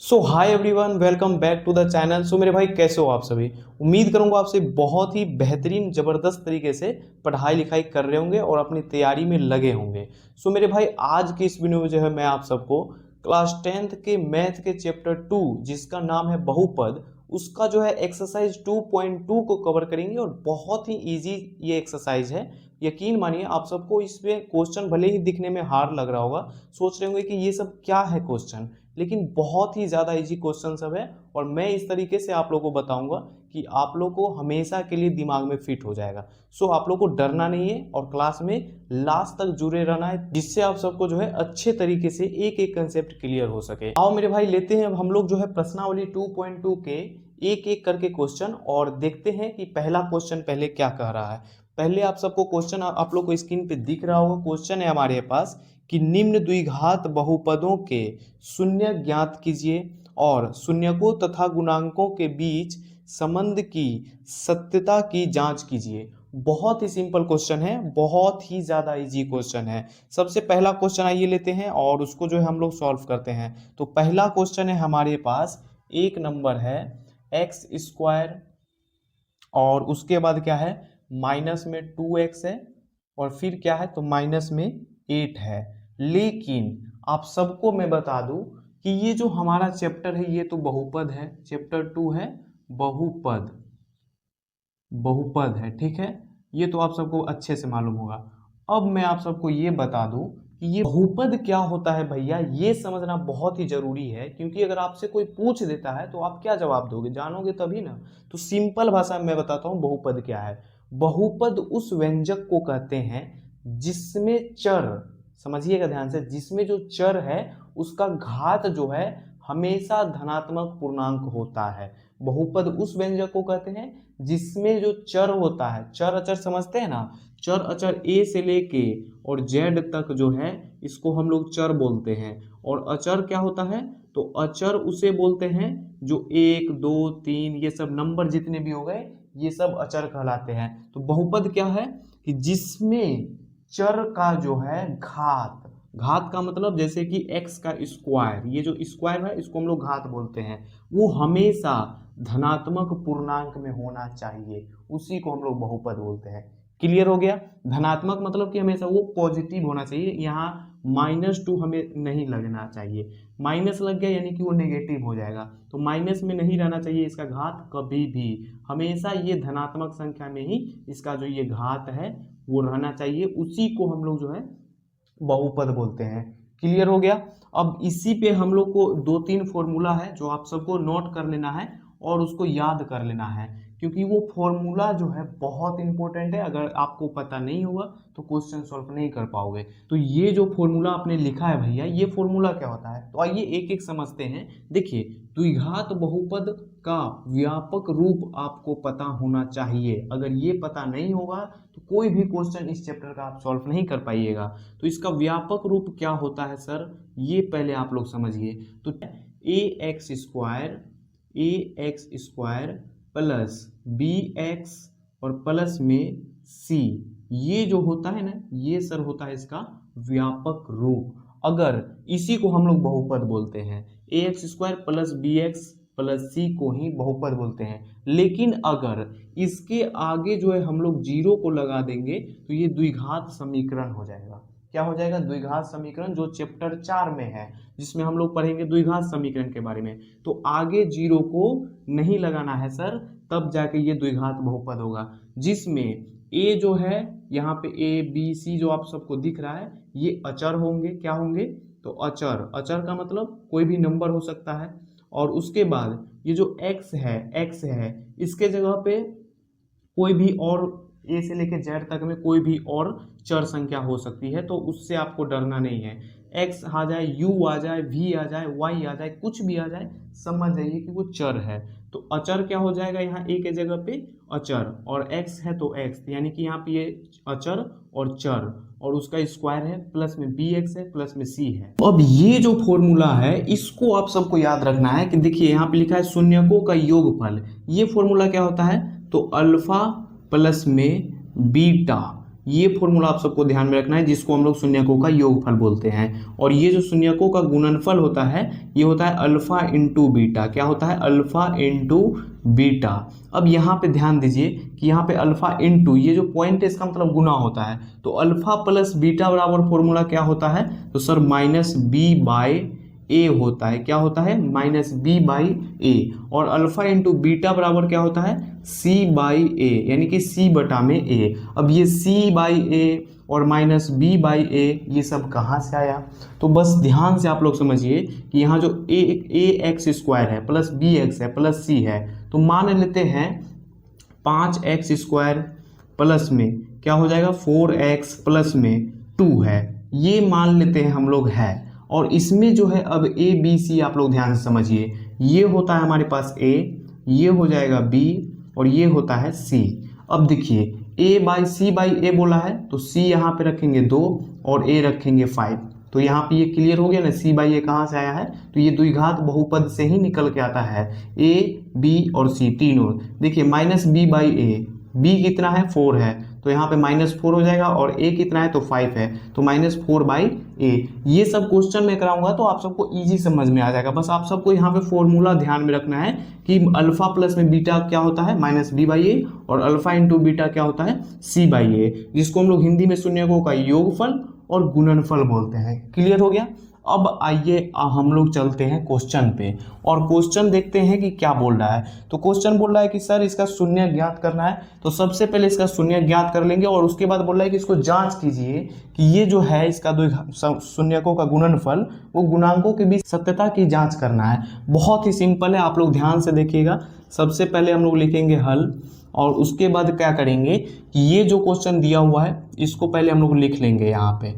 So hi everyone, welcome back to the channel. So मेरे भाई कैसे हो आप सभी। उम्मीद करूंगा आपसे बहुत ही बेहतरीन ज़बरदस्त तरीके से पढ़ाई लिखाई कर रहे होंगे और अपनी तैयारी में लगे होंगे। सो मेरे भाई आज की इस वीडियो में जो है मैं आप सबको क्लास 10th के मैथ के चैप्टर 2 जिसका नाम है बहुपद, उसका जो है एक्सरसाइज 2.2 को कवर करेंगे और बहुत ही ईजी ये एक्सरसाइज है। यकीन मानिए आप सबको इसमें क्वेश्चन भले ही दिखने में हार्ड लग रहा होगा, सोच रहे होंगे कि ये सब क्या है क्वेश्चन, लेकिन बहुत ही ज़्यादा इजी क्वेश्चन सब है और मैं इस तरीके से आप लोगों को बताऊंगा कि आप लोग को हमेशा के लिए दिमाग में फिट हो जाएगा। सो आप लोग को डरना नहीं है और क्लास में लास्ट तक जुड़े रहना है, जिससे आप सबको जो है अच्छे तरीके से एक एक कंसेप्ट क्लियर हो सके। आओ मेरे भाई लेते हैं अब हम लोग जो है प्रश्नावली 2.2 के एक एक करके क्वेश्चन और देखते हैं कि पहला क्वेश्चन पहले क्या कह रहा है। पहले आप सबको क्वेश्चन आप लोग को स्क्रीन पे दिख रहा होगा। क्वेश्चन है हमारे पास कि निम्न द्विघात बहुपदों के शून्य ज्ञात कीजिए और शून्यकों तथा गुणांकों के बीच संबंध की सत्यता की जांच कीजिए। बहुत ही सिंपल क्वेश्चन है, बहुत ही ज़्यादा इजी क्वेश्चन है। सबसे पहला क्वेश्चन आइए लेते हैं और उसको जो है हम लोग सॉल्व करते हैं। तो पहला क्वेश्चन है हमारे पास, एक नंबर है एक्स स्क्वायर और उसके बाद क्या है, माइनस में 2x है और फिर क्या है तो माइनस में 8 है। लेकिन आप सबको मैं बता दूं कि ये जो हमारा चैप्टर है ये तो बहुपद है, चैप्टर 2 है बहुपद, बहुपद है, ठीक है। ये तो आप सबको अच्छे से मालूम होगा। अब मैं आप सबको ये बता दूं कि ये बहुपद क्या होता है भैया, ये समझना बहुत ही जरूरी है, क्योंकि अगर आपसे कोई पूछ देता है तो आप क्या जवाब दोगे, जानोगे तभी ना। तो सिंपल भाषा में मैं बताता हूँ बहुपद क्या है। बहुपद उस व्यंजक को कहते हैं जिसमें चर, समझिएगा ध्यान से, जिसमें जो चर है उसका घात जो है हमेशा धनात्मक पूर्णांक होता है। बहुपद उस व्यंजक को कहते हैं जिसमें जो चर होता है, चर अचर समझते हैं ना, चर अचर ए से लेके और जेड तक जो है इसको हम लोग चर बोलते हैं। और अचर क्या होता है, तो अचर उसे बोलते हैं जो 1 2 3 ये सब नंबर जितने भी हो गए ये सब अचर कहलाते हैं। तो बहुपद क्या है कि जिसमें चर का जो है घात, घात का मतलब जैसे कि x का स्क्वायर, ये जो स्क्वायर है इसको हम लोग घात बोलते हैं, वो हमेशा धनात्मक पूर्णांक में होना चाहिए, उसी को हम लोग बहुपद बोलते हैं। क्लियर हो गया। धनात्मक मतलब कि हमेशा वो पॉजिटिव होना चाहिए, यहाँ -2 हमें नहीं लगना चाहिए। माइनस लग गया यानी कि वो नेगेटिव हो जाएगा, तो माइनस में नहीं रहना चाहिए इसका घात कभी भी, हमेशा ये धनात्मक संख्या में ही इसका जो ये घात है वो रहना चाहिए, उसी को हम लोग जो है बहुपद बोलते हैं। क्लियर हो गया। अब इसी पे हम लोग को 2-3 फॉर्मूला है जो आप सबको नोट कर लेना है और उसको याद कर लेना है, क्योंकि वो फॉर्मूला जो है बहुत इंपॉर्टेंट है। अगर आपको पता नहीं होगा तो क्वेश्चन सॉल्व नहीं कर पाओगे। तो ये जो फॉर्मूला आपने लिखा है भैया, ये फॉर्मूला क्या होता है, तो आइए एक एक समझते हैं। देखिए, द्विघात बहुपद का व्यापक रूप आपको पता होना चाहिए। अगर ये पता नहीं होगा तो कोई भी क्वेश्चन इस चैप्टर का आप सॉल्व नहीं कर पाइएगा। तो इसका व्यापक रूप क्या होता है सर, ये पहले आप लोग समझिए। तो a x square plus b x और प्लस में सी, ये जो होता है ना, ये सर होता है इसका व्यापक रूप। अगर इसी को हम लोग बहुपद बोलते हैं, a x square plus b x plus c को ही बहुपद बोलते हैं। लेकिन अगर इसके आगे जो है हम लोग जीरो को लगा देंगे तो ये द्विघात समीकरण हो जाएगा। क्या हो जाएगा, द्विघात समीकरण, जो चैप्टर 4 में है, जिसमें हम लोग पढ़ेंगे द्विघात समीकरण के बारे में। तो आगे जीरो को नहीं लगाना है सर, तब जाके ये द्विघात बहुपद होगा, जिसमें ए जो है यहाँ पे ए बी सी जो आप सबको दिख रहा है ये अचर होंगे। क्या होंगे, तो अचर, अचर का मतलब कोई भी नंबर हो सकता है। और उसके बाद ये जो x है इसके जगह पे कोई भी और ए से लेके जेड तक में कोई भी और चर संख्या हो सकती है, तो उससे आपको डरना नहीं है। x आ जाए, u आ जाए, v आ जाए, y आ जाए, कुछ भी आ जाए, समझ जाइए कि वो चर है। तो अचर क्या हो जाएगा, यहाँ a के जगह पे अचर, और x है तो x, यानी कि यहाँ पे ये अचर और चर और उसका स्क्वायर है, प्लस में bx है, प्लस में c है। अब ये जो फॉर्मूला है इसको आप सबको याद रखना है कि देखिए यहाँ पे लिखा है शून्यकों का योगफल। ये फॉर्मूला क्या होता है, तो अल्फा प्लस में बीटा, ये फॉर्मूला आप सबको ध्यान में रखना है, जिसको हम लोग शून्यकों का योगफल बोलते हैं। और ये जो शून्यकों का गुणनफल होता है ये होता है अल्फा इंटू बीटा। क्या होता है? Alpha into beta. अब यहाँ पे ध्यान दीजिए कि यहाँ पे अल्फा इंटू, ये जो पॉइंट है इसका मतलब गुना होता है, तो अल्फा प्लस बीटा बराबर फॉर्मूला क्या होता है? तो सर माइनस बी बाई ए होता है। क्या होता है? माइनस बी बाई ए। और अल्फा इंटू बीटा बराबर क्या होता है? सी बाई ए, यानी कि सी बटा में ए। अब ये सी बाई ए और माइनस बी बाई ए ये सब कहाँ से आया? तो बस ध्यान से आप लोग समझिए कि यहाँ जो ए एक्स स्क्वायर है प्लस बी एक्स है प्लस सी है, तो मान लेते हैं 5x स्क्वायर प्लस में क्या हो जाएगा 4x प्लस में 2 है, ये मान लेते हैं हम लोग है। और इसमें जो है अब ए बी सी आप लोग ध्यान से समझिए, ये होता है हमारे पास ए, ये हो जाएगा बी और ये होता है सी। अब देखिए ए बाई सी बाई ए बोला है तो सी यहाँ पे रखेंगे 2 और ए रखेंगे 5, तो यहाँ पे ये क्लियर हो गया ना। सी बाई ए कहाँ से आया है? तो ये द्विघात बहुपद से ही निकल के आता है, ए बी और सी तीनों। देखिए minus B by A, B कितना है 4 है तो यहाँ पे -4 हो जाएगा, और ए कितना है तो 5 है तो -4 बाई ए। ये सब क्वेश्चन में कराऊंगा तो आप सबको इजी समझ में आ जाएगा। बस आप सबको यहाँ पे फॉर्मूला ध्यान में रखना है कि अल्फा प्लस में बीटा क्या होता है माइनस बी बाई ए, और अल्फा इंटू बीटा क्या होता है सी बाई ए, जिसको हम लोग हिंदी में शून्यकों का योगफल और गुणनफल बोलते हैं। क्लियर हो गया? अब आइए हम लोग चलते हैं क्वेश्चन पे और क्वेश्चन देखते हैं कि क्या बोल रहा है। तो क्वेश्चन बोल रहा है कि सर इसका शून्य ज्ञात करना है, तो सबसे पहले इसका शून्य ज्ञात कर लेंगे और उसके बाद बोल रहा है कि इसको जांच कीजिए कि ये जो है इसका शून्यकों का गुणनफल वो गुणांकों के बीच सत्यता की जांच करना है। बहुत ही सिंपल है, आप लोग ध्यान से देखिएगा। सबसे पहले हम लोग लिखेंगे हल और उसके बाद क्या करेंगे कि ये जो क्वेश्चन दिया हुआ है इसको पहले हम लोग लिख लेंगे, यहाँ पे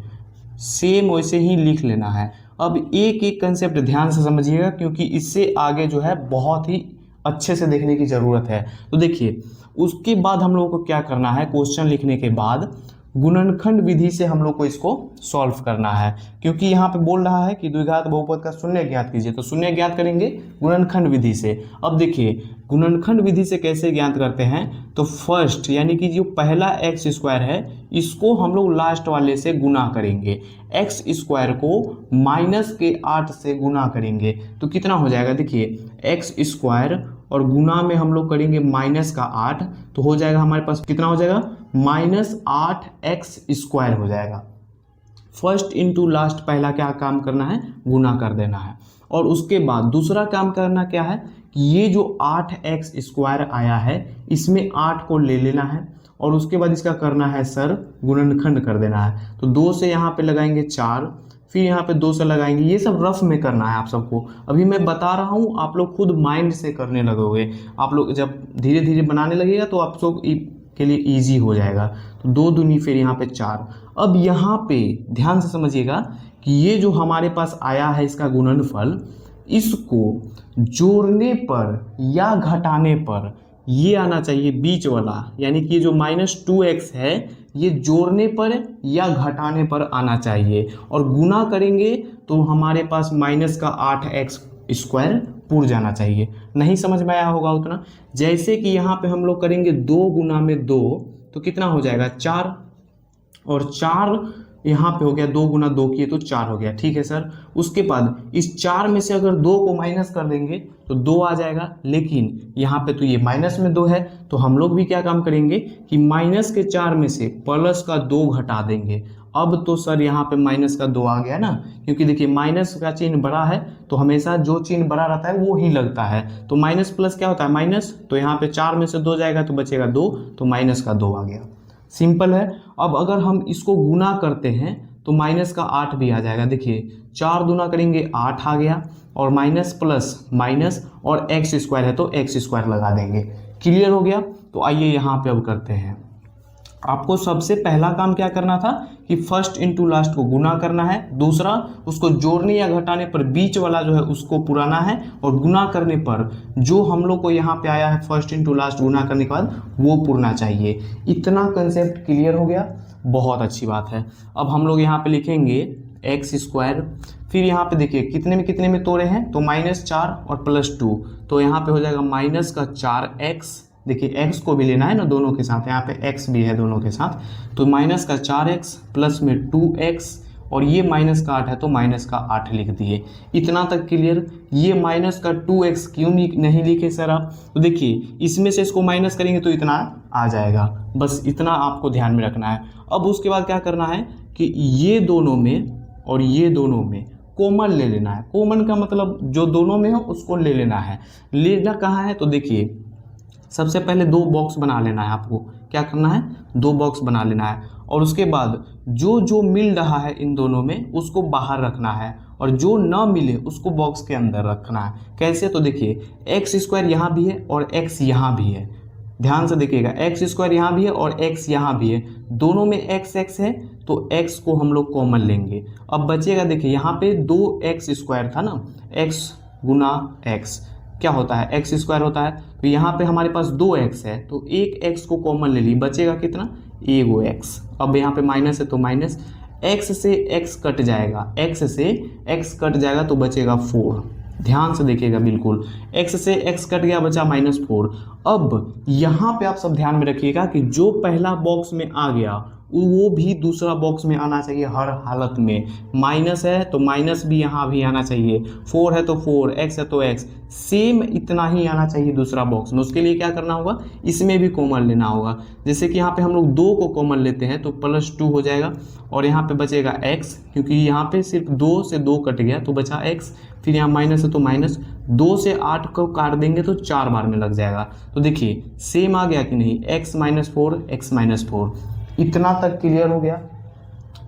सेम वैसे ही लिख लेना है। अब एक एक कंसेप्ट ध्यान से समझिएगा क्योंकि इससे आगे जो है बहुत ही अच्छे से देखने की ज़रूरत है। तो देखिए उसके बाद हम लोगों को क्या करना है, क्वेश्चन लिखने के बाद गुणनखंड विधि से हम लोग को इसको सॉल्व करना है, क्योंकि यहाँ पे बोल रहा है कि द्विघात बहुपद का शून्य ज्ञात कीजिए, तो शून्य ज्ञात करेंगे गुणनखंड विधि से। अब देखिए गुणनखंड विधि से कैसे ज्ञात करते हैं, तो फर्स्ट यानी कि जो पहला एक्स स्क्वायर है इसको हम लोग लास्ट वाले से गुना करेंगे, एक्स स्क्वायर को -8 से गुना करेंगे तो कितना हो जाएगा? देखिए एक्स स्क्वायर और गुना में हम लोग करेंगे -8 तो हो जाएगा हमारे पास कितना हो जाएगा -8x स्क्वायर हो जाएगा। फर्स्ट इंटू लास्ट पहला क्या काम करना है? गुना कर देना है। और उसके बाद दूसरा काम करना क्या है कि ये जो 8x स्क्वायर आया है इसमें 8 को ले लेना है और उसके बाद इसका करना है सर गुणनखंड कर देना है। तो 2 से यहाँ पे लगाएंगे 4, फिर यहाँ पे 2 से लगाएंगे। ये सब रफ में करना है आप सबको, अभी मैं बता रहा हूँ, आप लोग खुद माइंड से करने लगोगे। आप लोग जब धीरे धीरे बनाने लगेगा तो आप सब के लिए इजी हो जाएगा। तो 2 दूनी फिर यहाँ पे 4। अब यहाँ पे ध्यान से समझिएगा कि ये जो हमारे पास आया है इसका गुणनफल, इसको जोड़ने पर या घटाने पर ये आना चाहिए बीच वाला, यानी कि ये जो -2x है ये जोड़ने पर या घटाने पर आना चाहिए, और गुना करेंगे तो हमारे पास -8x स्क्वायर पूर जाना चाहिए। नहीं समझ में आया होगा उतना? जैसे कि यहाँ पे हम लोग करेंगे 2 गुना में 2 तो कितना हो जाएगा 4, और 4 यहाँ पे हो गया, 2 गुना 2 किए तो 4 हो गया। ठीक है सर। उसके बाद इस 4 में से अगर 2 को माइनस कर देंगे तो 2 आ जाएगा, लेकिन यहाँ पे तो ये माइनस में 2 है तो हम लोग भी क्या काम करेंगे कि माइनस के 4 में से प्लस का 2 घटा देंगे। अब तो सर यहाँ पे माइनस का 2 आ गया ना, क्योंकि देखिए माइनस का चिन्ह बड़ा है तो हमेशा जो चिन्ह बड़ा रहता है वो ही लगता है। तो माइनस प्लस क्या होता है माइनस, तो यहाँ पे 4 में से 2 जाएगा तो बचेगा 2, तो माइनस का 2 आ गया। सिंपल है। अब अगर हम इसको गुना करते हैं तो माइनस का 8 भी आ जाएगा। देखिए 4 गुना करेंगे 8 आ गया, और माइनस प्लस माइनस और एक्स स्क्वायर है तो एक्स स्क्वायर लगा देंगे। क्लियर हो गया? तो आइए यहाँ पे अब करते हैं। आपको सबसे पहला काम क्या करना था कि फर्स्ट इंटू लास्ट को गुना करना है, दूसरा उसको जोड़ने या घटाने पर बीच वाला जो है उसको पुराना है, और गुना करने पर जो हम लोग को यहाँ पे आया है फर्स्ट इंटू लास्ट गुना करने के बाद वो पुरना चाहिए। इतना कंसेप्ट क्लियर हो गया? बहुत अच्छी बात है। अब हम लोग यहाँ पे लिखेंगे एक्स स्क्वायर, फिर यहाँ पे देखिए कितने में तोड़े हैं तो -4 और +2, तो यहाँ पे हो जाएगा -4x देखिए एक्स को भी लेना है ना दोनों के साथ, यहाँ पे एक्स भी है दोनों के साथ, तो माइनस का 4x प्लस में 2x और ये माइनस का 8 है तो माइनस का 8 लिख दिए। इतना तक क्लियर। ये माइनस का 2x क्यों नहीं लिखे सर आप? तो देखिए इसमें से इसको माइनस करेंगे तो इतना आ जाएगा, बस इतना आपको ध्यान में रखना है। अब उसके बाद क्या करना है कि ये दोनों में और ये दोनों में कॉमन ले लेना है। कॉमन का मतलब जो दोनों में हो उसको ले लेना है। लेना कहाँ है? तो देखिए सबसे पहले 2 बॉक्स बना लेना है आपको। क्या करना है? 2 बॉक्स बना लेना है और उसके बाद जो जो मिल रहा है इन दोनों में उसको बाहर रखना है और जो ना मिले उसको बॉक्स के अंदर रखना है। कैसे? तो देखिए एक्स स्क्वायर यहाँ भी है और एक्स यहाँ भी है। ध्यान से देखिएगा, एक्स स्क्वायर यहाँ भी है और एक्स यहाँ भी है, दोनों में एक्स एक्स है तो एक्स को हम लोग कॉमन लेंगे। अब बचेगा देखिए यहाँ पे 2x स्क्वायर था ना, x गुना x क्या होता है? x स्क्वायर होता है। तो यहाँ पे हमारे पास 2x है तो एक x को कॉमन ले ली, बचेगा कितना? एगो x। अब यहाँ पे माइनस है तो माइनस, x से x कट जाएगा, x से x कट जाएगा तो बचेगा 4। ध्यान से देखिएगा बिल्कुल, x से x कट गया, बचा -4। अब यहाँ पे आप सब ध्यान में रखिएगा कि जो पहला बॉक्स में आ गया वो भी दूसरा बॉक्स में आना चाहिए हर हालत में। माइनस है तो माइनस भी यहाँ भी आना चाहिए, 4 है तो 4, x है तो x, सेम इतना ही आना चाहिए दूसरा बॉक्स में। उसके लिए क्या करना होगा? इसमें भी कॉमन लेना होगा। जैसे कि यहाँ पे हम लोग 2 को कॉमन लेते हैं तो +2 हो जाएगा और यहाँ पे बचेगा x, क्योंकि यहाँ पे सिर्फ 2 से 2 कट गया तो बचा x। फिर यहाँ माइनस है तो माइनस, 2 से 8 को काट देंगे तो 4 बार में लग जाएगा। तो देखिए सेम आ गया कि नहीं? x -4 x -4। इतना तक क्लियर हो गया?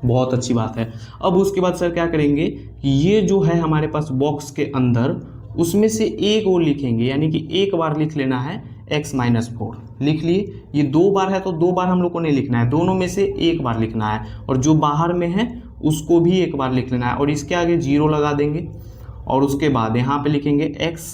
बहुत अच्छी बात है। अब उसके बाद सर क्या करेंगे कि ये जो है हमारे पास बॉक्स के अंदर उसमें से एक और लिखेंगे, यानी कि एक बार लिख लेना है x -4। लिख लिए। ये 2 बार है तो 2 बार हम लोग को नहीं लिखना है, दोनों में से एक बार लिखना है और जो बाहर में है उसको भी एक बार लिख लेना है और इसके आगे 0 लगा देंगे और उसके बाद यहाँ पे लिखेंगे x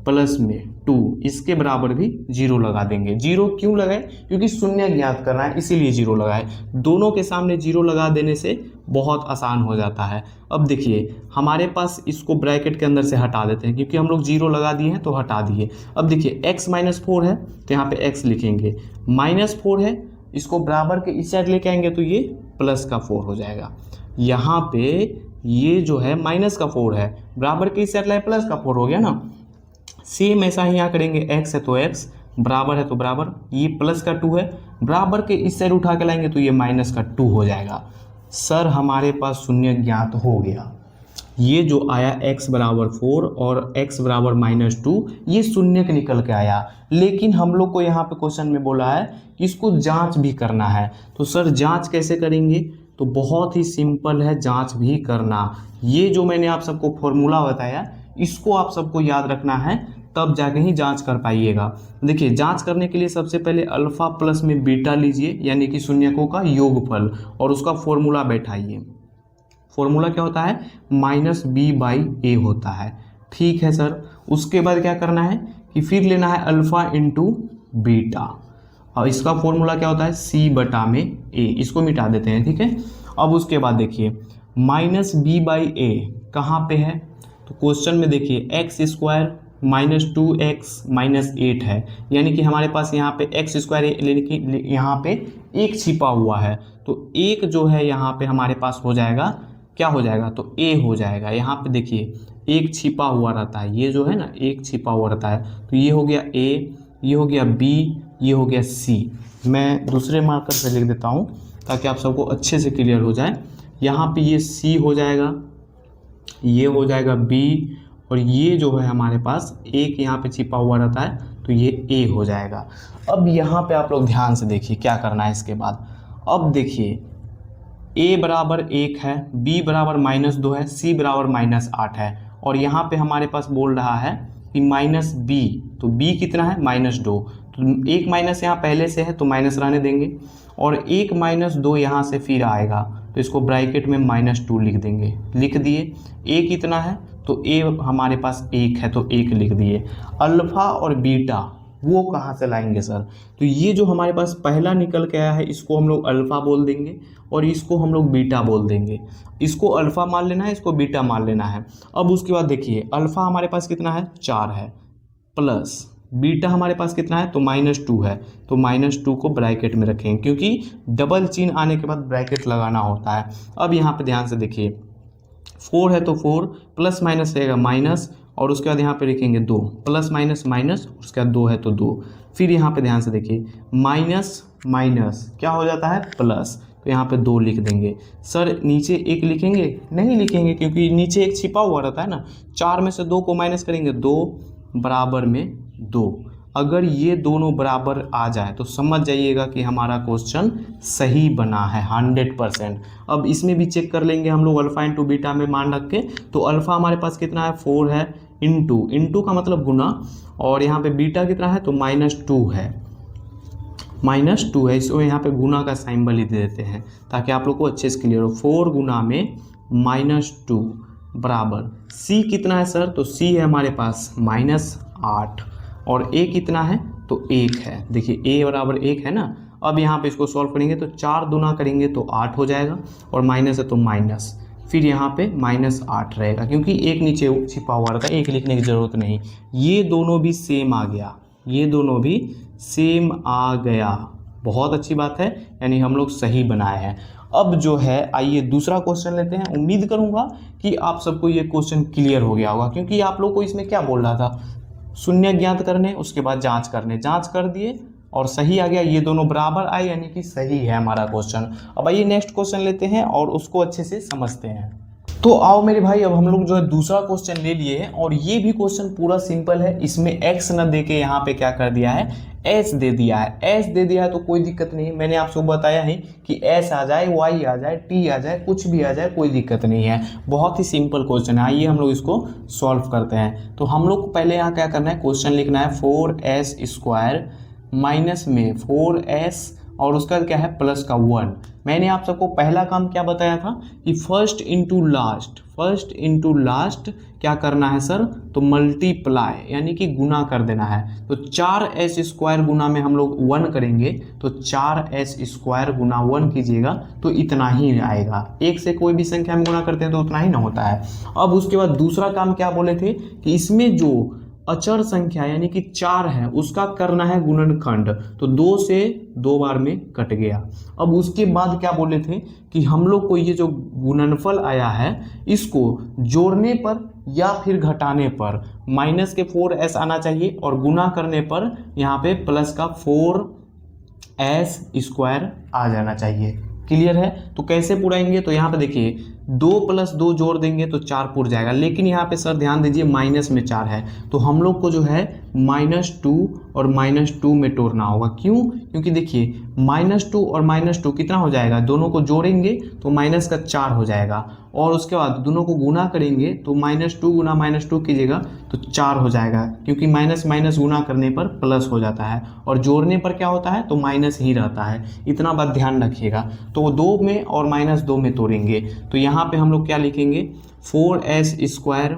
प्लस में 2, इसके बराबर भी 0 लगा देंगे। 0 क्यों लगाए? क्योंकि शून्य ज्ञात करना है इसीलिए 0 लगाए। दोनों के सामने 0 लगा देने से बहुत आसान हो जाता है। अब देखिए हमारे पास इसको ब्रैकेट के अंदर से हटा देते हैं क्योंकि हम लोग 0 लगा दिए हैं तो हटा दिए। अब देखिए x -4 है तो यहाँ पे x लिखेंगे, -4 है इसको बराबर के इस साइड लेके आएंगे तो ये +4 हो जाएगा। यहाँ पे ये जो है -4 है, बराबर के इस साइड लाए +4 हो गया ना। सेम ऐसा ही यहाँ करेंगे, x है तो x, बराबर है तो बराबर, ये +2 है, बराबर के इस साइड उठा के लाएंगे तो ये -2 हो जाएगा। सर हमारे पास शून्य ज्ञात हो गया। ये जो आया x बराबर 4 और x बराबर -2 ये शून्य के निकल के आया। लेकिन हम लोग को यहाँ पे क्वेश्चन में बोला है कि इसको जांच भी करना है। तो सर जांच कैसे करेंगे? तो बहुत ही सिंपल है जांच भी करना। ये जो मैंने आप सबको फॉर्मूला बताया इसको आप सबको याद रखना है, तब जाके ही जांच कर पाइएगा। देखिए जांच करने के लिए सबसे पहले अल्फा प्लस में बीटा लीजिए, यानी कि शून्यकों का योगफल, और उसका फॉर्मूला बैठाइए। फॉर्मूला क्या होता है? -b/a होता है। ठीक है सर। उसके बाद क्या करना है कि फिर लेना है अल्फा इंटू बीटा, और इसका फॉर्मूला क्या होता है? c/a। इसको मिटा देते हैं, ठीक है। अब उसके बाद देखिए -b/a कहाँ पे है? तो क्वेश्चन में देखिए x² -2x -8 है, यानी कि हमारे पास यहाँ पे x² यानी कि यहाँ पे एक छिपा हुआ है, तो एक जो है यहाँ पे हमारे पास हो जाएगा, क्या हो जाएगा? तो a हो जाएगा। यहाँ पे देखिए एक छिपा हुआ रहता है, ये जो है ना एक छिपा हुआ रहता है, तो ये हो गया a, ये हो गया b, ये हो गया c। मैं दूसरे मार्कर से लिख देता हूँ ताकि आप सबको अच्छे से क्लियर हो जाए। यहाँ पे ये c हो जाएगा, ये हो जाएगा b, और ये जो है हमारे पास एक यहाँ पे छिपा हुआ रहता है तो ये a हो जाएगा। अब यहाँ पे आप लोग ध्यान से देखिए क्या करना है इसके बाद। अब देखिए a बराबर 1 है, b बराबर -2 है, c बराबर -8 है, और यहाँ पे हमारे पास बोल रहा है कि -b, तो b कितना है? -2, तो एक माइनस यहाँ पहले से है तो माइनस रहने देंगे, और एक -2 यहाँ से फिर आएगा तो इसको ब्रैकेट में -2 लिख देंगे। लिख दिए। a कितना है? तो a हमारे पास 1 है तो 1 लिख दिए। अल्फा और बीटा वो कहाँ से लाएंगे सर? तो ये जो हमारे पास पहला निकल के आया है इसको हम लोग अल्फा बोल देंगे और इसको हम लोग बीटा बोल देंगे। इसको अल्फा मान लेना है, इसको बीटा मान लेना है। अब उसके बाद देखिए अल्फा हमारे पास कितना है? 4 है, प्लस बीटा हमारे पास कितना है तो -2 है, तो -2 को ब्रैकेट में रखेंगे क्योंकि डबल चिन्ह आने के बाद ब्रैकेट लगाना होता है। अब यहाँ पे ध्यान से देखिए 4 है तो 4 प्लस माइनस रहेगा माइनस, और उसके बाद यहाँ पे लिखेंगे 2 प्लस माइनस माइनस, उसके बाद 2 है तो 2। फिर यहाँ पे ध्यान से देखिए माइनस माइनस क्या हो जाता है प्लस, तो यहाँ पे 2 लिख देंगे। सर नीचे 1 लिखेंगे? नहीं लिखेंगे क्योंकि नीचे 1 छिपा हुआ रहता है ना। 4 में से 2 को माइनस करेंगे, 2 बराबर में 2। अगर ये दोनों बराबर आ जाए तो समझ जाइएगा कि हमारा क्वेश्चन सही बना है 100%। अब इसमें भी चेक कर लेंगे हम लोग अल्फा इंटू बीटा में मान रख के। तो अल्फा हमारे पास कितना है 4 है, इंटू का मतलब गुना, और यहाँ पे बीटा कितना है तो -2 है, -2 है, इसको यहाँ पे गुना का सिंबल ही दे देते हैं ताकि आप लोग को अच्छे से क्लियर हो। 4 गुना में -2 बराबर c कितना है सर, तो c है हमारे पास -8, और a कितना है तो 1 है। देखिए a बराबर 1 है ना। अब यहाँ पे इसको सॉल्व करेंगे तो 4 दुना करेंगे तो 8 हो जाएगा, और माइनस है तो माइनस, फिर यहाँ पे -8 रहेगा क्योंकि 1 नीचे छिपा हुआ रहता है, 1 लिखने की ज़रूरत नहीं। ये दोनों भी सेम आ गया, ये दोनों भी सेम आ गया, बहुत अच्छी बात है, यानी हम लोग सही बनाए हैं। अब जो है आइए दूसरा क्वेश्चन लेते हैं। उम्मीद करूंगा कि आप सबको ये क्वेश्चन क्लियर हो गया होगा, क्योंकि आप लोग को इसमें क्या बोल रहा था, शून्य ज्ञात करने, उसके बाद जांच करने, जांच कर दिए और सही आ गया, ये दोनों बराबर आए यानी कि सही है हमारा क्वेश्चन। अब आइए नेक्स्ट क्वेश्चन लेते हैं और उसको अच्छे से समझते हैं। तो आओ मेरे भाई, अब हम लोग जो है दूसरा क्वेश्चन ले लिए हैं, और ये भी क्वेश्चन पूरा सिंपल है। इसमें x न दे के यहाँ पे क्या कर दिया है, s दे दिया है। s दे दिया है तो कोई दिक्कत नहीं, मैंने आपको बताया है कि s आ जाए, y आ जाए, t आ जाए, कुछ भी आ जाए, कोई दिक्कत नहीं है। बहुत ही सिंपल क्वेश्चन है। आइए हम लोग इसको सॉल्व करते हैं। तो हम लोग को पहले यहाँ क्या करना है, क्वेश्चन लिखना है 4s² माइनस में 4s और उसका क्या है प्लस का 1। मैंने आप सबको पहला काम क्या बताया था कि फर्स्ट इंटू लास्ट क्या करना है सर, तो मल्टीप्लाई यानी कि गुना कर देना है। तो 4s² गुना में हम लोग 1 करेंगे, तो 4s² गुना 1 कीजिएगा तो इतना ही आएगा। 1 से कोई भी संख्या में गुना करते हैं तो उतना ही ना होता है। अब उसके बाद दूसरा काम क्या बोले थे कि इसमें जो अचर संख्या यानी कि 4 है उसका करना है गुणनखंड, तो 2 से 2 बार में कट गया। अब उसके बाद क्या बोले थे कि हम लोग को ये जो गुणनफल आया है इसको जोड़ने पर या फिर घटाने पर माइनस के 4s आना चाहिए, और गुना करने पर यहाँ पे प्लस का 4s² आ जाना चाहिए। क्लियर है? तो कैसे पुराएंगे, तो यहाँ पे देखिए 2 + 2 जोड़ देंगे तो 4 पुर जाएगा, लेकिन यहाँ पे सर ध्यान दीजिए माइनस में 4 है, तो हम लोग को जो है -2 और -2 में तोड़ना होगा। क्यों? क्योंकि देखिए -2 और -2 कितना हो जाएगा, दोनों को जोड़ेंगे तो माइनस का 4 हो जाएगा, और उसके बाद दोनों को गुना करेंगे तो -2 गुना -2 कीजिएगा तो 4 हो जाएगा, क्योंकि माइनस माइनस गुना करने पर प्लस हो जाता है, और जोड़ने पर क्या होता है तो माइनस ही रहता है। इतना बात ध्यान रखिएगा। तो 2 में और -2 में तोड़ेंगे, तो यहाँ पे हम लोग क्या लिखेंगे 4s²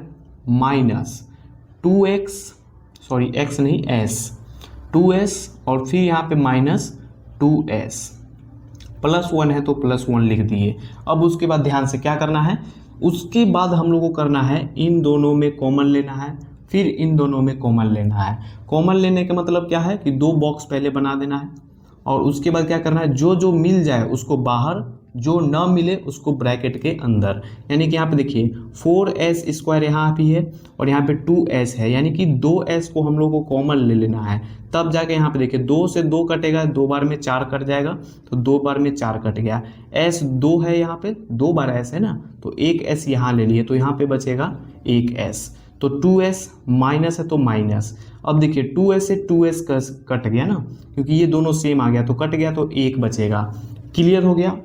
minus 2x, sorry x नहीं s, 2s और फिर यहाँ पे -2s प्लस 1 है तो +1 लिख दिए। अब उसके बाद ध्यान से क्या करना है, उसके बाद हम लोग को करना है इन दोनों में कॉमन लेना है, फिर इन दोनों में कॉमन लेना है। कॉमन लेने का मतलब क्या है कि 2 बॉक्स पहले बना देना है, और उसके बाद क्या करना है जो जो मिल जाए उसको बाहर, जो न मिले उसको ब्रैकेट के अंदर। यानी कि यहाँ पे देखिए 4s² यहाँ भी है और यहाँ पे 2s है, यानी कि 2s को हम लोग को कॉमन ले लेना है, तब जाके यहाँ पे देखिए 2 से 2 कटेगा, 2 बार में 4 कट जाएगा, तो 2 बार में 4 कट गया। s 2 है यहाँ पे, 2 बार s है ना, तो 1s यहाँ ले लिए, तो यहाँ पे बचेगा 1s। तो 2s माइनस है तो माइनस, अब देखिए 2s से 2s कट गया ना, क्योंकि ये दोनों सेम आ गया तो कट गया, तो 1 बचेगा। क्लियर हो गया?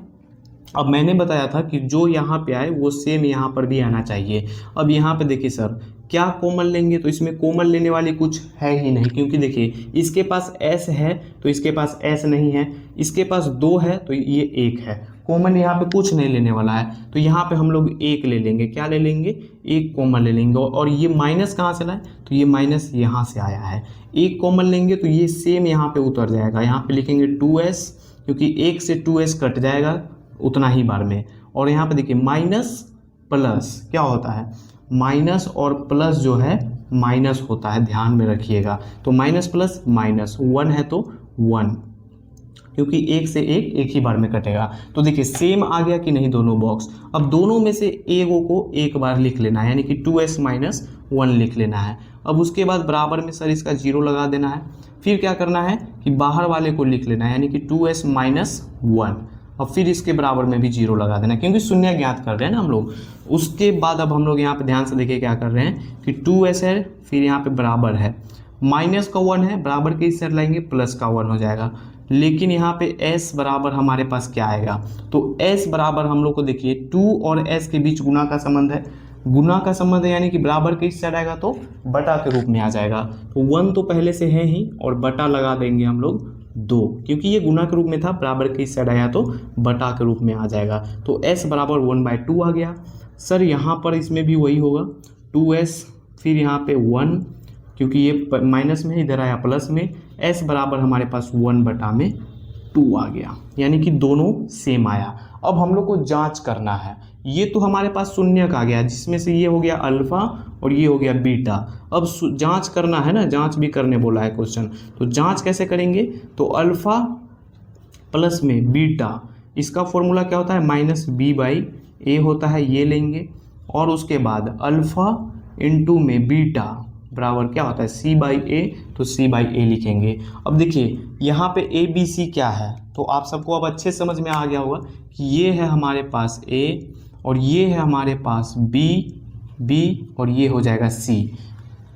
अब मैंने बताया था कि जो यहाँ पे आए वो सेम यहाँ पर भी आना चाहिए। अब यहाँ पे देखिए सर क्या कॉमन लेंगे, तो इसमें कॉमन लेने वाली कुछ है ही नहीं, क्योंकि देखिए इसके पास s है तो इसके पास s नहीं है, इसके पास 2 है तो ये 1 है, कॉमन यहाँ पे कुछ नहीं लेने वाला है, तो यहाँ पे हम लोग 1 ले लेंगे। क्या ले लेंगे? 1 कॉमन ले लेंगे, और ये माइनस कहाँ से लाए, तो ये माइनस यहाँ से आया है। 1 कॉमन लेंगे तो ये सेम यहाँ पे उतर जाएगा, यहाँ पे लिखेंगे 2s, क्योंकि 1 से 2s कट जाएगा उतना ही बार में, और यहाँ पे देखिए माइनस प्लस क्या होता है, माइनस और प्लस जो है माइनस होता है, ध्यान में रखिएगा। तो माइनस प्लस माइनस, 1 है तो 1, क्योंकि एक से एक ही बार में कटेगा। तो देखिए सेम आ गया कि नहीं दोनों बॉक्स। अब दोनों में से एगो को एक बार लिख लेना है, यानी कि 2s माइनस 1 लिख लेना है। अब उसके बाद बराबर में सर इसका 0 लगा देना है। फिर क्या करना है कि बाहर वाले को लिख लेना है, यानी कि 2s माइनस 1। अब फिर इसके बराबर में भी 0 लगा देना है, क्योंकि शून्य ज्ञात कर रहे हैं ना हम लोग। उसके बाद अब हम लोग यहाँ पे ध्यान से देखिए क्या कर रहे हैं कि 2s है, फिर यहाँ पे बराबर है, माइनस का 1 है, बराबर के इस साइड लाएंगे प्लस का 1 हो जाएगा। लेकिन यहाँ पे s बराबर हमारे पास क्या आएगा, तो s बराबर हम लोग को देखिए 2 और s के बीच गुना का संबंध है, गुना का संबंध है, यानी कि बराबर के इस साइड आएगा तो बटा के रूप में आ जाएगा। तो 1 तो पहले से है ही, और बटा लगा देंगे हम लोग 2, क्योंकि ये गुना के रूप में था, बराबर के इस साइड आया तो बटा के रूप में आ जाएगा। तो s बराबर 1/2 आ गया। सर यहाँ पर इसमें भी वही होगा, 2s फिर यहाँ पे 1, क्योंकि ये माइनस में इधर आया प्लस में, s बराबर हमारे पास 1/2 आ गया, यानी कि दोनों सेम आया। अब हम लोग को जांच करना है, ये तो हमारे पास शून्य का आ गया, जिसमें से ये हो गया अल्फा और ये हो गया बीटा। अब जांच करना है ना, जांच भी करने बोला है क्वेश्चन, तो जांच कैसे करेंगे, तो अल्फा प्लस में बीटा, इसका फॉर्मूला क्या होता है, -b/a होता है, ये लेंगे। और उसके बाद अल्फा इंटू में बीटा बराबर क्या होता है, c/a, तो c/a लिखेंगे। अब देखिए यहाँ पे a b c क्या है, तो आप सबको अब अच्छे समझ में आ गया होगा कि ये है हमारे पास a और ये है हमारे पास b और ये हो जाएगा c।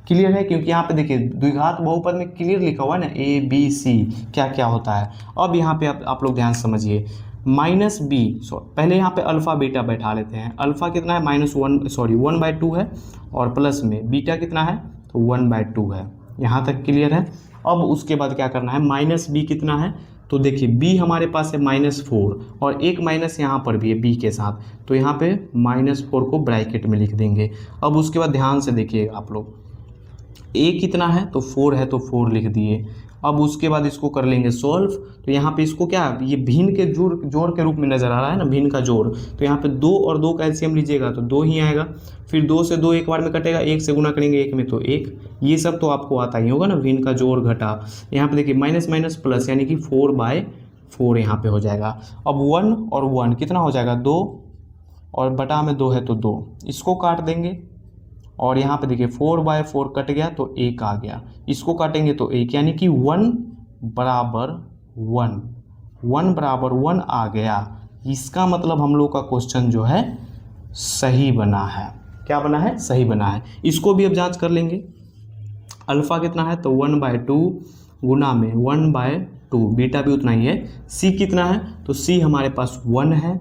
क्लियर है, क्योंकि यहाँ पे देखिए द्विघात बहुपद में क्लियर लिखा हुआ है ना, a b c क्या क्या होता है। अब यहाँ पे आप लोग ध्यान समझिए, -b, पहले यहाँ पे अल्फा बीटा बैठा लेते हैं। अल्फा कितना है, -1/2 है, और प्लस में बीटा कितना है, तो 1/2 है। यहाँ तक क्लियर है। अब उसके बाद क्या करना है, -b कितना है, तो देखिए b हमारे पास है -4, और एक माइनस यहाँ पर भी है b के साथ, तो यहाँ पे -4 को ब्रैकेट में लिख देंगे। अब उसके बाद ध्यान से देखिएगा आप लोग, a कितना है, तो 4 है, तो 4 लिख दिए। अब उसके बाद इसको कर लेंगे सॉल्व, तो यहाँ पे इसको क्या, ये भिन्न के जोड़ के रूप में नजर आ रहा है ना, भिन्न का जोड़, तो यहाँ पे 2 और 2 का एलसीएम लीजिएगा तो 2 ही आएगा। फिर 2 से 2 एक बार में कटेगा, 1 से गुना करेंगे 1 में तो 1, ये सब तो आपको आता ही होगा ना, भिन्न का जोड़ घटा। यहाँ पे देखिए माइनस माइनस प्लस, यानी कि 4/4 यहाँ पे हो जाएगा। अब 1 और 1 कितना हो जाएगा, 2, और बटा में 2 है तो 2, इसको काट देंगे। और यहाँ पे देखिए 4/4 कट गया तो 1 आ गया, इसको काटेंगे तो 1, यानी कि 1 बराबर 1 आ गया। इसका मतलब हम लोग का क्वेश्चन जो है सही बना है। क्या बना है, सही बना है। इसको भी अब जांच कर लेंगे, अल्फा कितना है, तो 1/2 गुना में 1/2, बीटा भी उतना ही है। सी कितना है, तो सी हमारे पास 1 है,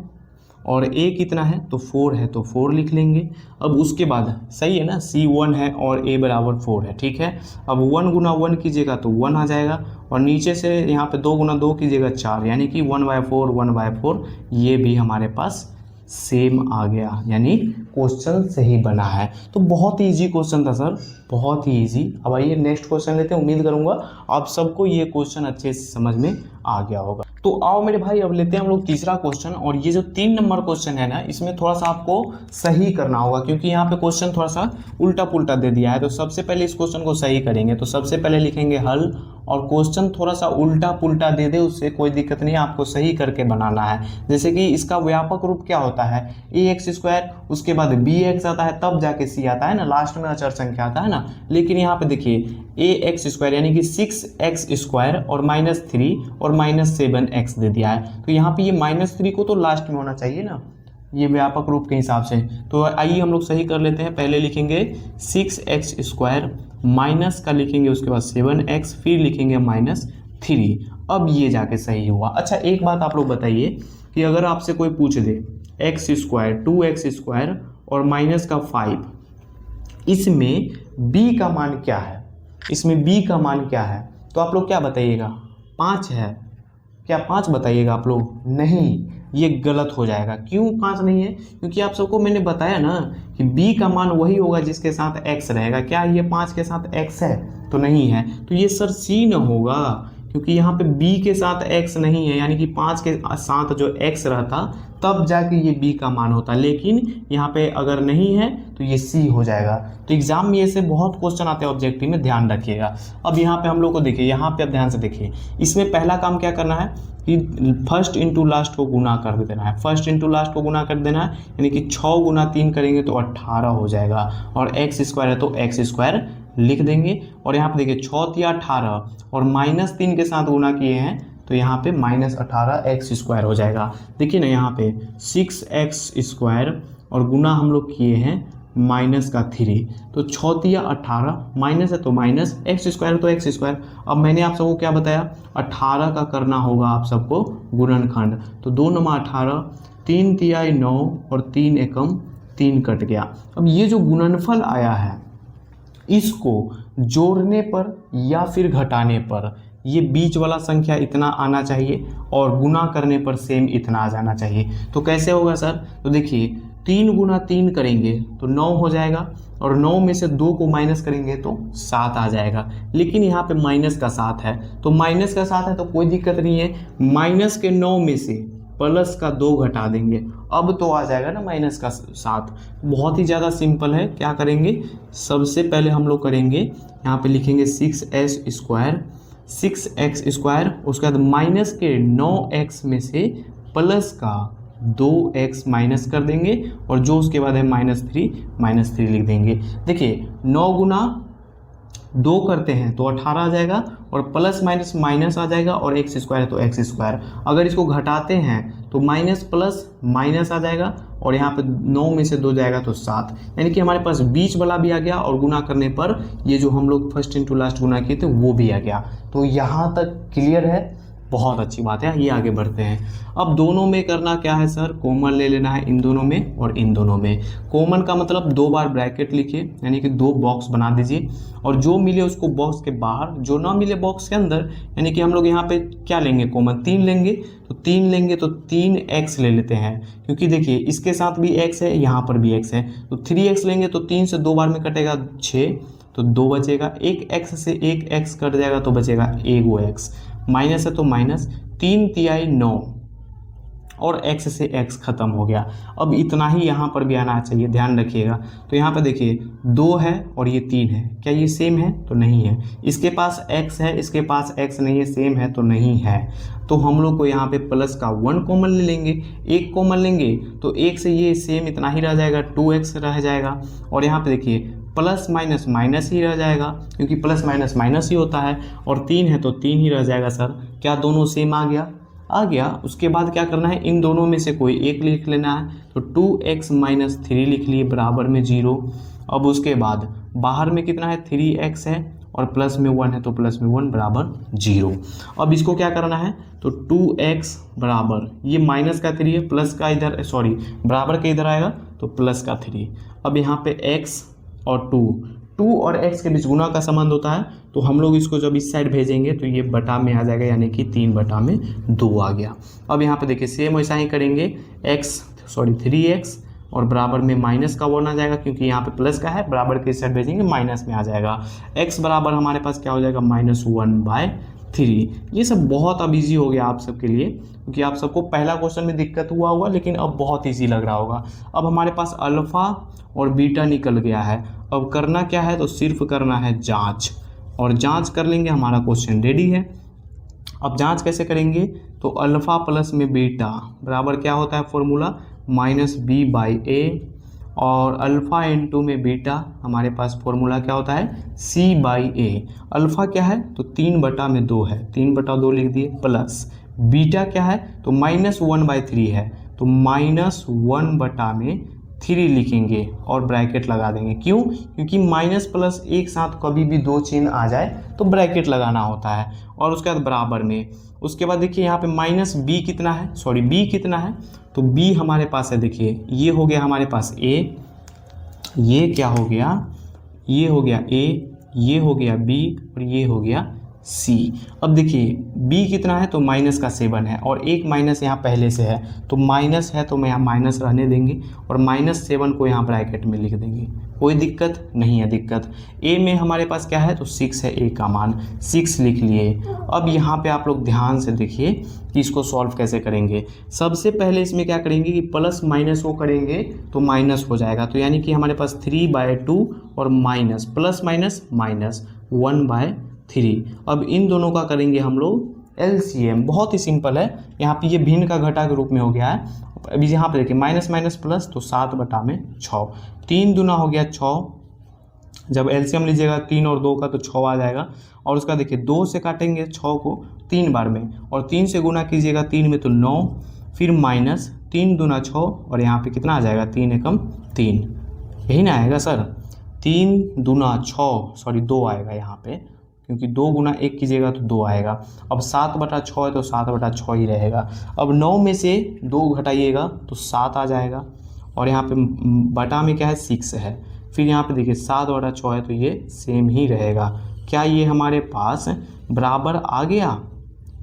और a कितना है, तो 4 है, तो 4 लिख लेंगे। अब उसके बाद सही है ना, c 1 है और a बराबर 4 है, ठीक है। अब 1 गुना 1 कीजिएगा तो 1 आ जाएगा, और नीचे से यहाँ पे 2 गुना 2 कीजिएगा 4, यानी कि 1/4 ये भी हमारे पास सेम आ गया, यानी क्वेश्चन सही बना है। तो बहुत ही ईजी क्वेश्चन था सर, बहुत ही ईजी। अब आइए नेक्स्ट क्वेश्चन लेते हैं। उम्मीद करूंगा आप सबको ये क्वेश्चन अच्छे से समझ में आ गया होगा। तो आओ मेरे भाई अब लेते हैं हम लोग तीसरा क्वेश्चन, और ये जो 3 नंबर क्वेश्चन है ना, इसमें थोड़ा सा आपको सही करना होगा, क्योंकि यहाँ पे क्वेश्चन थोड़ा सा उल्टा पुल्टा दे दिया है। तो सबसे पहले इस क्वेश्चन को सही करेंगे, तो सबसे पहले लिखेंगे हल, और क्वेश्चन थोड़ा सा उल्टा पुल्टा दे दे उससे कोई दिक्कत नहीं, आपको सही करके बनाना है। जैसे कि इसका व्यापक रूप क्या होता है, ax², उसके बाद bx आता है, तब जाके c आता है ना, लास्ट में अचर संख्या आता है ना। लेकिन यहाँ पे देखिए ax² यानी कि 6x² और -3 और -7x दे दिया है, तो यहाँ पे ये -3 को तो लास्ट में होना चाहिए ना, ये व्यापक रूप के हिसाब से। तो आइए हम लोग सही कर लेते हैं। पहले लिखेंगे 6x² माइनस का लिखेंगे, उसके बाद 7x, फिर लिखेंगे -3। अब ये जाके सही हुआ। अच्छा एक बात आप लोग बताइए कि अगर आपसे कोई पूछ दे x², 2x² और -5, इसमें b का मान क्या है, इसमें b का मान क्या है, तो आप लोग क्या बताइएगा, 5 है। क्या 5 बताइएगा आप लोग, नहीं, ये गलत हो जाएगा। क्यों 5 नहीं है, क्योंकि आप सबको मैंने बताया ना कि b का मान वही होगा जिसके साथ x रहेगा। क्या ये 5 के साथ x है, तो नहीं है, तो ये सर c न होगा, क्योंकि यहाँ पे b के साथ x नहीं है, यानी कि 5 के साथ जो x रहता तब जाके ये बी का मान होता है, लेकिन यहाँ पे अगर नहीं है तो ये सी हो जाएगा। तो एग्जाम में ऐसे बहुत क्वेश्चन आते हैं ऑब्जेक्टिव में, ध्यान रखिएगा। अब यहाँ पे हम लोग को देखिए, यहाँ पे अब ध्यान से देखिए, इसमें पहला काम क्या करना है कि फर्स्ट इंटू लास्ट को गुना कर देना है। फर्स्ट इंटू लास्ट को गुना कर देना है, यानी कि 6 गुना 3 करेंगे तो 18 हो जाएगा, और एक्स स्क्वायर है तो एक्स स्क्वायर लिख देंगे। और यहाँ पे देखिए 6 तिया 18 और -3 के साथ गुना किए हैं तो यहाँ पे -18 एक्स स्क्वायर हो जाएगा। देखिए ना यहाँ पे 6x स्क्वायर और गुना हम लोग किए हैं -3, तो 6 तिया 18, माइनस है तो माइनस, एक्स स्क्वायर है तो एक्स स्क्वायर। अब मैंने आप सबको क्या बताया, 18 का करना होगा आप सबको गुणनखंड, तो 2 9 18, 3 तिया 9 और 3 एकम 3 कट गया। अब ये जो गुणनफल आया है इसको जोड़ने पर या फिर घटाने पर ये बीच वाला संख्या इतना आना चाहिए और गुना करने पर सेम इतना आ जाना चाहिए। तो कैसे होगा सर, तो देखिए 3 गुना 3 करेंगे तो 9 हो जाएगा, और 9 में से 2 को माइनस करेंगे तो 7 आ जाएगा। लेकिन यहाँ पे माइनस का 7 है, तो माइनस का 7 है तो कोई दिक्कत नहीं है, माइनस के 9 में से प्लस का 2 घटा देंगे, अब तो आ जाएगा ना माइनस का 7। बहुत ही ज़्यादा सिंपल है। क्या करेंगे, सबसे पहले हम लोग करेंगे यहाँ पे लिखेंगे 6s स्क्वायर 6x स्क्वायर, उसके बाद माइनस के 9x में से प्लस का 2x माइनस कर देंगे, और जो उसके बाद है -3 लिख देंगे। देखिए 9 गुना 2 करते हैं तो 18 आ जाएगा, और प्लस माइनस माइनस आ जाएगा, और एक्स स्क्वायर है तो एक्स स्क्वायर। अगर इसको घटाते हैं तो माइनस प्लस माइनस आ जाएगा, और यहाँ पे 9 में से 2 जाएगा तो 7, यानी कि हमारे पास बीच वाला भी आ गया, और गुना करने पर ये जो हम लोग फर्स्ट इंटू लास्ट गुना किए थे वो भी आ गया। तो यहाँ तक क्लियर है, बहुत अच्छी बात है। ये आगे बढ़ते हैं। अब दोनों में करना क्या है सर, कॉमन ले लेना है इन दोनों में और इन दोनों में। कॉमन का मतलब 2 बार ब्रैकेट लिखिए, यानी कि 2 बॉक्स बना दीजिए, और जो मिले उसको बॉक्स के बाहर, जो ना मिले बॉक्स के अंदर, यानी कि हम लोग यहाँ पे क्या लेंगे, कॉमन 3 लेंगे, तो 3 लेंगे तो 3x ले लेते हैं, क्योंकि देखिए इसके साथ भी x है, यहाँ पर भी x है, तो 3x लेंगे तो 3 से 2 बार में कटेगा 6, तो 2 बचेगा, एक x से एक x कट जाएगा तो बचेगा एगो x, माइनस है तो माइनस, 3 तिहाई 9 और x से x खत्म हो गया। अब इतना ही यहाँ पर भी आना चाहिए, ध्यान रखिएगा। तो यहाँ पर देखिए 2 है और ये 3 है, क्या ये सेम है, तो नहीं है। इसके पास x है, इसके पास x नहीं है, सेम है तो नहीं है। तो हम लोग को यहाँ पे प्लस का 1 कॉमन ले लेंगे, 1 कॉमन लेंगे तो 1 से ये सेम इतना ही रह जाएगा, 2x रह जाएगा, और यहाँ पे देखिए प्लस माइनस माइनस ही रह जाएगा, क्योंकि प्लस माइनस माइनस ही होता है, और 3 है तो 3 ही रह जाएगा। सर क्या दोनों सेम आ गया, आ गया। उसके बाद क्या करना है, इन दोनों में से कोई एक लिख लेना है, तो 2x - 3 लिख लिए बराबर में 0। अब उसके बाद बाहर में कितना है, 3x है, और प्लस में 1 है तो प्लस में 1 बराबर 0। अब इसको क्या करना है, तो 2x बराबर, ये माइनस का 3 है, प्लस का इधर, सॉरी बराबर के इधर आएगा तो प्लस का 3। अब यहाँ पे x और 2 और x के बीच गुना का संबंध होता है, तो हम लोग इसको जब इस साइड भेजेंगे तो ये बटा में आ जाएगा, यानी कि 3/2 आ गया। अब यहाँ पे देखिए सेम वैसा ही करेंगे, 3x और बराबर में माइनस का 1 आ जाएगा, क्योंकि यहाँ पे प्लस का है, बराबर के इस साइड भेजेंगे माइनस में आ जाएगा। x बराबर हमारे पास क्या हो जाएगा, -1/3। ये सब बहुत अब ईजी हो गया आप सबके लिए, क्योंकि आप सबको पहला क्वेश्चन में दिक्कत हुआ होगा, लेकिन अब बहुत ईजी लग रहा होगा। अब हमारे पास अल्फ़ा और बीटा निकल गया है। अब करना क्या है, तो सिर्फ करना है जांच, और जांच कर लेंगे, हमारा क्वेश्चन रेडी है। अब जांच कैसे करेंगे, तो अल्फ़ा प्लस में बीटा बराबर क्या होता है फॉर्मूला, -b/a, और अल्फ़ा इंटू में बीटा हमारे पास फॉर्मूला क्या होता है, c/a। अल्फ़ा क्या है, तो 3/2 है, 3/2 लिख दिए, प्लस बीटा क्या है, तो -1/3 है, तो -1/3 लिखेंगे और ब्रैकेट लगा देंगे। क्यों, क्योंकि माइनस प्लस एक साथ कभी भी 2 चिन्ह आ जाए तो ब्रैकेट लगाना होता है, और उसके बाद बराबर में। उसके बाद देखिए यहाँ पे -b कितना है, सॉरी b कितना है, तो b हमारे पास है, देखिए ये हो गया हमारे पास a, ये क्या हो गया, ये हो गया a, ये हो गया b, और ये हो गया सी। अब देखिए बी कितना है तो माइनस का 7 है और एक माइनस यहाँ पहले से है तो माइनस है तो मैं यहाँ माइनस रहने देंगे और -7 को यहाँ ब्रैकेट में लिख देंगे, कोई दिक्कत नहीं है। दिक्कत ए में हमारे पास क्या है तो 6 है, ए का मान 6 लिख लिए। अब यहाँ पे आप लोग ध्यान से देखिए कि इसको सॉल्व कैसे करेंगे। सबसे पहले इसमें क्या करेंगे कि प्लस माइनस को करेंगे तो माइनस हो जाएगा, तो यानी कि हमारे पास 3/2 और माइनस प्लस माइनस माइनस 1/3। अब इन दोनों का करेंगे हम लोग एलसीएम, बहुत ही सिंपल है। यहाँ पे ये भिन्न का घटा के रूप में हो गया है। अभी यहाँ पे देखिए माइनस माइनस प्लस तो 7/6, 3 दूना हो गया 6, जब एलसीएम लीजिएगा 3 और 2 का तो 6 आ जाएगा। और उसका देखिए 2 से काटेंगे 6 को 3 बार में और 3 से गुना कीजिएगा 3 में तो 9, फिर माइनस 3 दूना 6 और यहाँ पे कितना आ जाएगा 3 एकम 3, यही ना आएगा सर। 3 दूना 6 सॉरी 2 आएगा यहाँ पे, क्योंकि 2 गुना 1 कीजिएगा तो 2 आएगा। अब 7/6 है तो 7/6 ही रहेगा। अब 9 में से 2 घटाइएगा तो 7 आ जाएगा और यहाँ पे बटा में क्या है 6 है। फिर यहाँ पे देखिए 7/6 है तो ये सेम ही रहेगा। क्या ये हमारे पास बराबर आ गया?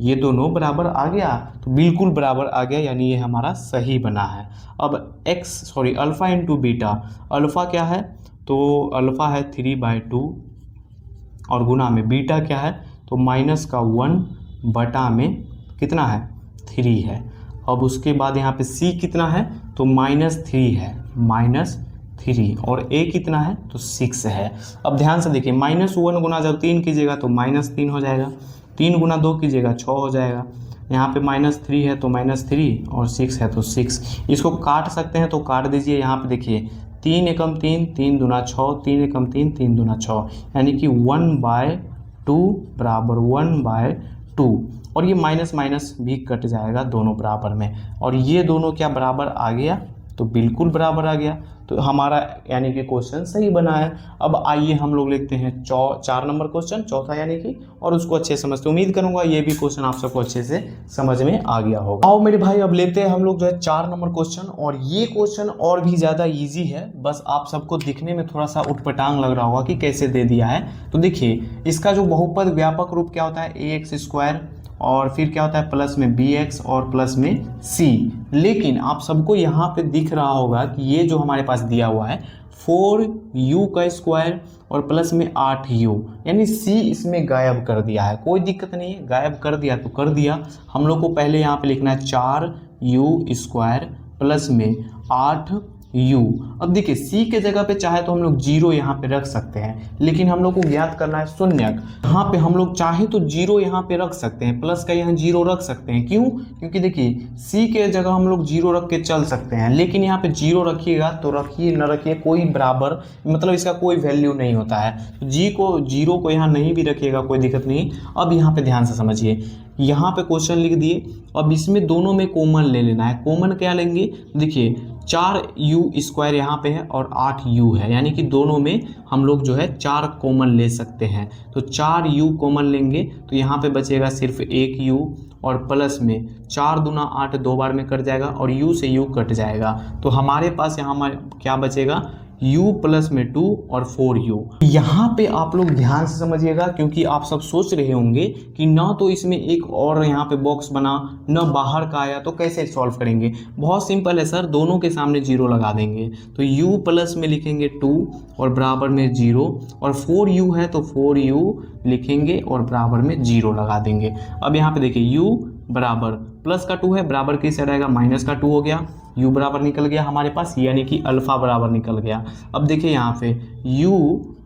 ये दोनों बराबर आ गया, तो बिल्कुल बराबर आ गया, यानी ये हमारा सही बना है। अब अल्फ़ा इंटू बीटा, अल्फ़ा क्या है तो अल्फ़ा है 3/2 और गुना में बीटा क्या है तो माइनस का 1 बटा में कितना है 3 है। अब उसके बाद यहाँ पे सी कितना है तो -3 है, -3 और ए कितना है तो 6 है। अब ध्यान से देखिए -1 गुना जब 3 कीजिएगा तो -3 हो जाएगा, 3 गुना 2 कीजिएगा 6 हो जाएगा। यहाँ पे -3 है तो -3 और 6 है तो 6। इसको काट सकते हैं तो काट दीजिए। यहाँ पे देखिए 3 एकम 3, 3 दूना 6, 3 एकम 3, 3 दूना 6, यानी कि 1/2 बराबर 1/2 और ये माइनस माइनस भी कट जाएगा दोनों बराबर में। और ये दोनों क्या बराबर आ गया तो बिल्कुल बराबर आ गया, तो हमारा यानी कि क्वेश्चन सही बना है। अब आइए हम लोग लिखते हैं 4 नंबर क्वेश्चन, चौथा यानी कि, और उसको अच्छे समझते, उम्मीद करूंगा ये भी क्वेश्चन आप सबको अच्छे से समझ में आ गया होगा। आओ मेरे भाई अब लेते हैं हम लोग जो है 4 नंबर क्वेश्चन, और ये क्वेश्चन और भी ज़्यादा ईजी है, बस आप सबको दिखने में थोड़ा सा उटपटांग लग रहा होगा कि कैसे दे दिया है। तो देखिए इसका जो बहुपद व्यापक रूप क्या होता है ax² और फिर क्या होता है प्लस में bx और प्लस में c। लेकिन आप सबको यहाँ पे दिख रहा होगा कि ये जो हमारे पास दिया हुआ है 4u² और प्लस में 8u, यानी c इसमें गायब कर दिया है। कोई दिक्कत नहीं है, गायब कर दिया तो कर दिया। हम लोग को पहले यहाँ पे लिखना है 4u² प्लस में 8u। अब देखिए c के जगह पे चाहे तो हम लोग 0 यहाँ पे रख सकते हैं, लेकिन हम लोग को ज्ञात करना है शून्यक। यहाँ पे हम लोग चाहे तो 0 यहाँ पे रख सकते हैं, प्लस का यहाँ 0 रख सकते हैं। क्यों? क्योंकि देखिए c के जगह हम लोग 0 रख के चल सकते हैं, लेकिन यहाँ पे 0 रखिएगा तो रखिए न रखिए कोई बराबर, मतलब इसका कोई वैल्यू नहीं होता है। तो 0 को यहाँ नहीं भी रखिएगा कोई दिक्कत नहीं। अब यहाँ पे ध्यान से समझिए, यहाँ पे क्वेश्चन लिख दिए। अब इसमें दोनों में कॉमन ले लेना है। कॉमन क्या लेंगे? देखिए 4u² यहाँ पे है और 8u है, यानी कि दोनों में हम लोग जो है 4 कॉमन ले सकते हैं। तो 4u कॉमन लेंगे तो यहाँ पे बचेगा सिर्फ 1u और प्लस में 4 दूना 8 2 बार में कट जाएगा और u से u कट जाएगा। तो हमारे पास यहाँ क्या बचेगा u प्लस में 2 और 4u। यहाँ पे आप लोग ध्यान से समझिएगा, क्योंकि आप सब सोच रहे होंगे कि ना तो इसमें एक और यहाँ पे बॉक्स बना ना बाहर का आया, तो कैसे सॉल्व करेंगे? बहुत सिंपल है सर, दोनों के सामने 0 लगा देंगे। तो u प्लस में लिखेंगे 2 और बराबर में 0, और 4u है तो 4u लिखेंगे और बराबर में 0 लगा देंगे। अब यहाँ पे देखिए u बराबर प्लस का 2 है, बराबर किस साइड आएगा माइनस का 2 हो गया, u बराबर निकल गया हमारे पास, यानी कि अल्फा बराबर निकल गया। अब देखिए यहाँ पे u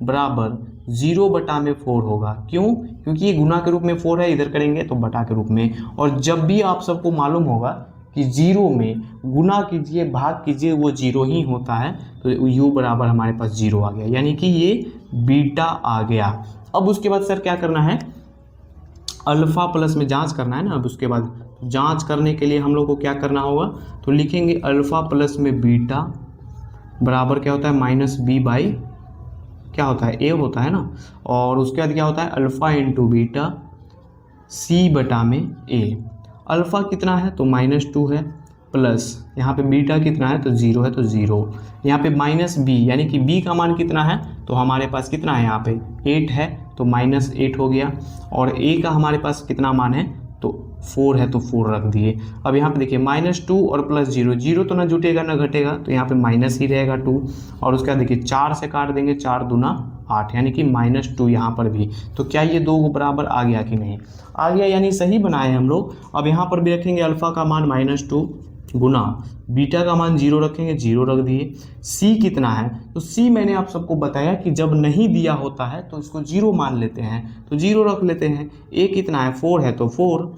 बराबर 0/4 होगा। क्यों? क्योंकि ये गुना के रूप में 4 है, इधर करेंगे तो बटा के रूप में। और जब भी आप सबको मालूम होगा कि 0 में गुना कीजिए भाग कीजिए वो 0 ही होता है, तो u बराबर हमारे पास 0 आ गया, यानी कि ये बीटा आ गया। अब उसके बाद सर क्या करना है? अल्फ़ा प्लस में जांच करना है ना। अब उसके बाद जांच करने के लिए हम लोग को क्या करना होगा? तो लिखेंगे अल्फ़ा प्लस में बीटा बराबर क्या होता है -b/ क्या होता है a होता है ना, और उसके बाद क्या होता है अल्फ़ा इंटू बीटा c बटा में a। अल्फ़ा कितना है तो -2 है प्लस यहाँ पे बीटा कितना है तो 0 है तो 0, यहाँ पे माइनस बी यानी कि बी का मान कितना है तो हमारे पास कितना है यहाँ पे 8 है तो -8 हो गया, और ए का हमारे पास कितना मान है तो 4 है तो 4 रख दिए। अब यहाँ पे देखिए -2 और +0, 0 तो ना जुटेगा ना घटेगा तो यहाँ पे माइनस ही रहेगा 2, और उसके बाद देखिए 4 से काट देंगे, 4 दूना 8 यानी कि -2 यहाँ पर भी। तो क्या ये दो बराबर आ गया कि नहीं आ गया, यानी सही बनाए हम लोग। अब यहाँ पर भी रखेंगे अल्फ़ा का मान -2 गुना बीटा का मान 0 रखेंगे, 0 रख दिए। सी कितना है तो सी मैंने आप सबको बताया कि जब नहीं दिया होता है तो इसको 0 मान लेते हैं, तो 0 रख लेते हैं। ए कितना है 4 है तो 4।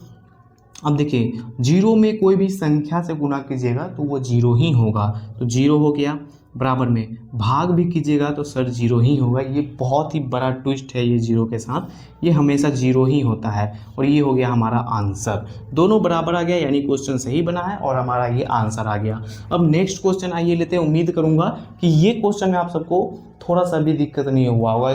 अब देखिए 0 में कोई भी संख्या से गुना कीजिएगा तो वो 0 ही होगा, तो 0 हो गया। बराबर में भाग भी कीजिएगा तो सर 0 ही होगा। ये बहुत ही बड़ा ट्विस्ट है ये 0 के साथ, ये हमेशा 0 ही होता है, और ये हो गया हमारा आंसर। दोनों बराबर आ गया यानी क्वेश्चन सही बना है और हमारा ये आंसर आ गया। अब नेक्स्ट क्वेश्चन आइए लेते हैं। उम्मीद करूंगा कि ये क्वेश्चन में आप सबको थोड़ा सा भी दिक्कत नहीं हुआ होगा,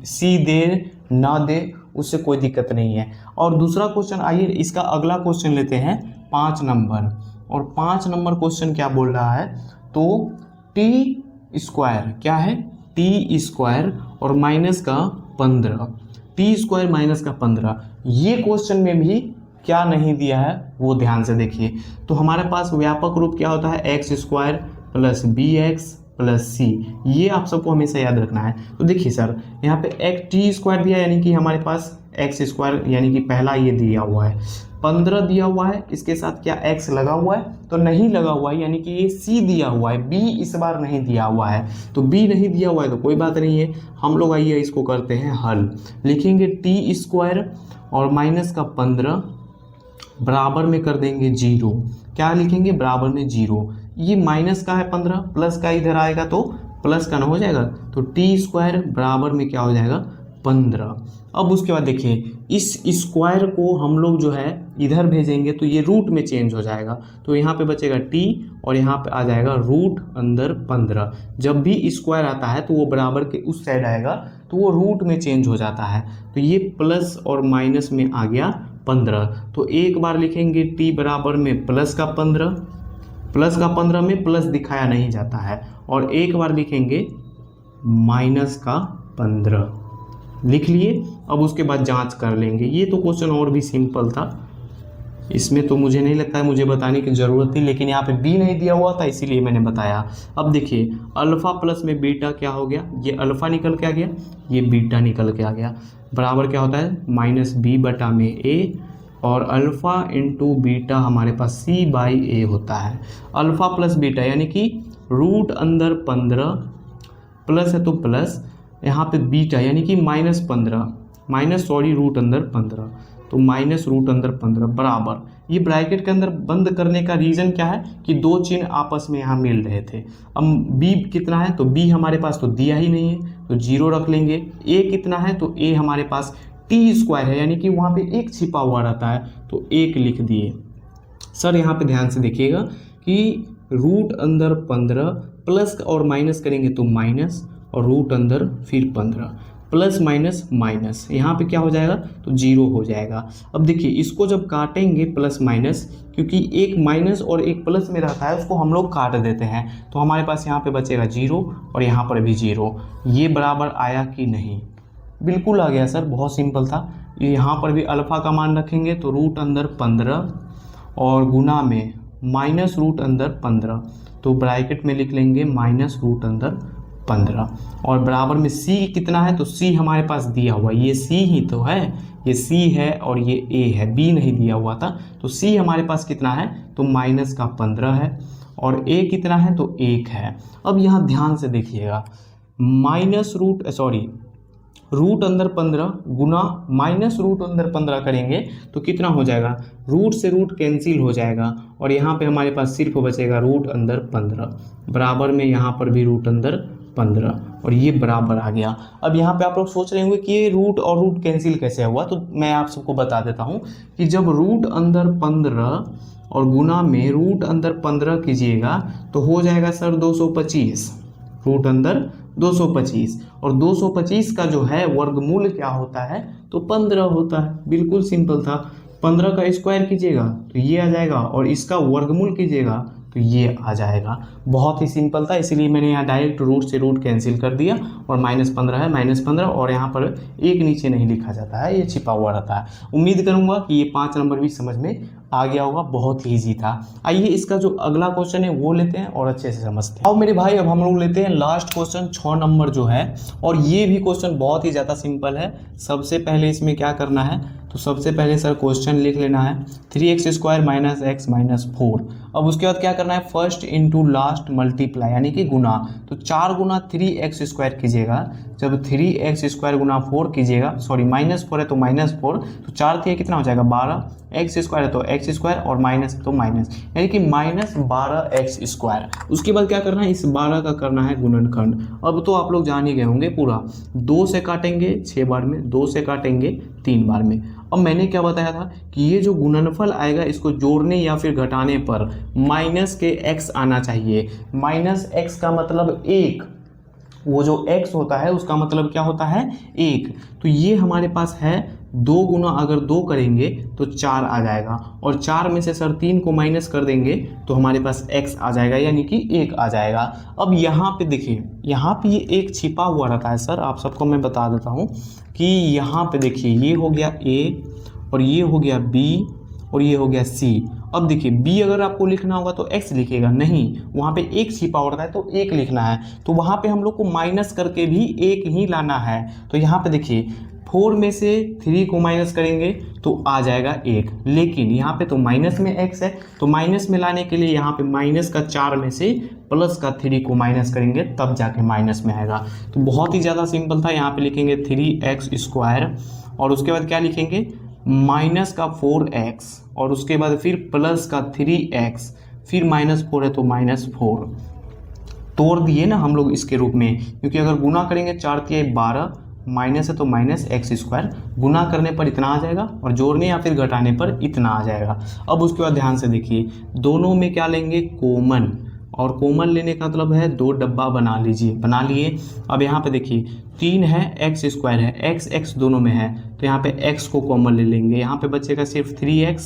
सी दे ना दे उससे कोई दिक्कत नहीं है। और दूसरा क्वेश्चन आइए, इसका अगला क्वेश्चन लेते हैं 5 नंबर, और 5 नंबर क्वेश्चन क्या बोल रहा है तो टी स्क्वायर क्या है, टी स्क्वायर और माइनस का 15, टी स्क्वायर माइनस का 15। ये क्वेश्चन में भी क्या नहीं दिया है वो ध्यान से देखिए। तो हमारे पास व्यापक रूप क्या होता है x square plus b x plus c, ये आप सबको हमेशा याद रखना है। तो देखिए सर यहाँ पे एक टी स्क्वायर दिया यानी कि हमारे पास एक्स स्क्वायर यानी कि पहला ये दिया हुआ है, 15 दिया हुआ है, इसके साथ क्या x लगा हुआ है तो नहीं लगा हुआ है, यानी कि ये c दिया हुआ है, b इस बार नहीं दिया हुआ है। तो b नहीं दिया हुआ है तो कोई बात नहीं है, हम लोग आइए इसको करते हैं हल। लिखेंगे टी स्क्वायर और माइनस का 15 बराबर में कर देंगे 0। क्या लिखेंगे बराबर में 0, ये माइनस का है 15, प्लस का इधर आएगा तो प्लस का ना हो जाएगा, तो टी स्क्वायर बराबर में क्या हो जाएगा 15। अब उसके बाद देखिए इस स्क्वायर को हम लोग जो है इधर भेजेंगे तो ये रूट में चेंज हो जाएगा, तो यहाँ पे बचेगा टी और यहाँ पे आ जाएगा रूट अंदर 15। जब भी स्क्वायर आता है तो वो बराबर के उस साइड आएगा तो वो रूट में चेंज हो जाता है, तो ये प्लस और माइनस में आ गया 15। तो एक बार लिखेंगे टी बराबर में प्लस का 15, प्लस का 15 में प्लस दिखाया नहीं जाता है, और एक बार लिखेंगे माइनस का 15 लिख लिए। अब उसके बाद जांच कर लेंगे। ये तो क्वेश्चन और भी सिंपल था, इसमें तो मुझे नहीं लगता है मुझे बताने की ज़रूरत थी, लेकिन यहाँ पे बी नहीं दिया हुआ था इसीलिए मैंने बताया। अब देखिए अल्फ़ा प्लस में बीटा क्या हो गया, ये अल्फ़ा निकल के आ गया, ये बीटा निकल के आ गया, बराबर क्या होता है -b बटा में ए, और अल्फ़ा इंटू बीटा हमारे पास c बाई ए होता है। अल्फ़ा प्लस बीटा यानी कि रूट अंदर 15 प्लस है तो प्लस, यहाँ पे बीटा यानी कि -15 माइनस रूट अंदर 15, तो माइनस रूट अंदर 15 बराबर, ये ब्रैकेट के अंदर बंद करने का रीज़न क्या है कि दो चिन्ह आपस में यहाँ मिल रहे थे। अब b कितना है तो b हमारे पास तो दिया ही नहीं है तो 0 रख लेंगे। a कितना है तो a हमारे पास टी स्क्वायर है यानी कि वहाँ पे एक छिपा हुआ रहता है तो 1 लिख दिए। सर यहाँ पे ध्यान से देखिएगा कि रूट अंदर 15 प्लस और माइनस करेंगे तो माइनस, और रूट अंदर फिर 15 प्लस माइनस माइनस, यहाँ पे क्या हो जाएगा तो 0 हो जाएगा। अब देखिए इसको जब काटेंगे प्लस माइनस, क्योंकि एक माइनस और एक प्लस में रहता है उसको हम लोग काट देते हैं, तो हमारे पास यहाँ पे बचेगा 0 और यहाँ पर भी 0। ये बराबर आया कि नहीं, बिल्कुल आ गया सर, बहुत सिंपल था। यहाँ पर भी अल्फ़ा का मान रखेंगे तो रूट अंदर 15 और गुना में माइनस रूट अंदर 15, तो ब्रैकेट में लिख लेंगे माइनस रूट अंदर 15, और बराबर में c कितना है तो c हमारे पास दिया हुआ, ये c ही तो है, ये c है और ये a है, b नहीं दिया हुआ था, तो c हमारे पास कितना है तो माइनस का 15 है, और a कितना है तो 1 है। अब यहाँ ध्यान से देखिएगा, माइनस रूट अंदर 15 गुना माइनस रूट अंदर 15 करेंगे तो कितना हो जाएगा, रूट से रूट कैंसिल हो जाएगा, और यहाँ पे हमारे पास सिर्फ बचेगा रूट अंदर 15, बराबर में यहाँ पर भी रूट अंदर 15, और ये बराबर आ गया। अब यहाँ पे आप लोग सोच रहे होंगे कि ये रूट और रूट कैंसिल कैसे हुआ, तो मैं आप सबको बता देता हूँ कि जब रूट अंदर 15 और गुना में रूट अंदर 15 कीजिएगा तो हो जाएगा सर 225, रूट अंदर 225, और 225 का जो है वर्गमूल क्या होता है तो 15 होता है, बिल्कुल सिंपल था। 15 का स्क्वायर कीजिएगा तो ये आ जाएगा, और इसका वर्गमूल कीजिएगा तो ये आ जाएगा। बहुत ही सिंपल था, इसीलिए मैंने यहाँ डायरेक्ट रूट से रूट कैंसिल कर दिया, और -15 है -15, और यहाँ पर एक नीचे नहीं लिखा जाता है, ये छिपा हुआ रहता है। उम्मीद करूँगा कि ये 5 नंबर भी समझ में आ गया होगा, बहुत ही ईजी था। आइए इसका जो अगला क्वेश्चन है वो लेते हैं और अच्छे से समझते हैं। अब मेरे भाई अब हम लोग लेते हैं लास्ट क्वेश्चन 6 नंबर जो है, और ये भी क्वेश्चन बहुत ही ज़्यादा सिंपल है। सबसे पहले इसमें क्या करना है, तो सबसे पहले सर क्वेश्चन लिख लेना है 3x² - x - 4। अब उसके बाद क्या करना है, फर्स्ट इंटू लास्ट मल्टीप्लाई यानी कि गुना, तो 4 गुना 3x² कीजिएगा। जब 3x² गुना 4 कीजिएगा, सॉरी -4 है तो -4, तो 4 3 कितना हो जाएगा 12, x² है तो x² और माइनस तो माइनस, यानी कि -12x²। उसके बाद क्या करना है, इस 12 का करना है गुणनखंड। अब तो आप लोग जान ही गए होंगे पूरा, 2 से काटेंगे 6 बार में, 2 से काटेंगे 3 बार में। अब मैंने क्या बताया था कि ये जो गुणनफल आएगा इसको जोड़ने या फिर घटाने पर माइनस के x आना चाहिए। -x का मतलब 1, वो जो x होता है उसका मतलब क्या होता है 1। तो ये हमारे पास है 2 गुना, अगर 2 करेंगे तो 4 आ जाएगा, और 4 में से सर 3 को माइनस कर देंगे तो हमारे पास x आ जाएगा, यानी कि 1 आ जाएगा। अब यहाँ पे देखिए, यहाँ पे ये एक छिपा हुआ रहता है सर, आप सबको मैं बता देता हूँ कि यहाँ पे देखिए ये हो गया a, और ये हो गया b, और ये हो गया c। अब देखिए b अगर आपको लिखना होगा तो x लिखेगा, नहीं, वहाँ पे एक छिपा होता है तो 1 लिखना है, तो वहाँ पे हम लोग को माइनस करके भी 1 ही लाना है। तो यहाँ पे देखिए 4 में से 3 को माइनस करेंगे तो आ जाएगा 1, लेकिन यहाँ पे तो माइनस में x है, तो माइनस में लाने के लिए यहाँ पे माइनस का 4 में से प्लस का 3 को माइनस करेंगे तब जाके माइनस में आएगा। तो बहुत ही ज़्यादा सिंपल था, यहाँ पे लिखेंगे 3x², और उसके बाद क्या लिखेंगे माइनस का 4x, और उसके बाद फिर प्लस का 3x, फिर -4 है तो -4। तोड़ दिए ना हम लोग इसके रूप में, क्योंकि अगर गुना करेंगे 4 × 12, माइनस है तो -x², गुना करने पर इतना आ जाएगा, और जोड़ने या फिर घटाने पर इतना आ जाएगा। अब उसके बाद ध्यान से देखिए, दोनों में क्या लेंगे कॉमन, और कॉमन लेने का मतलब है 2 डब्बा बना लीजिए, बना लिए। अब यहाँ पे देखिए 3 है, x² है, x दोनों में है, तो यहाँ पे x को कॉमन ले लेंगे, यहाँ पे बचेगा सिर्फ 3x,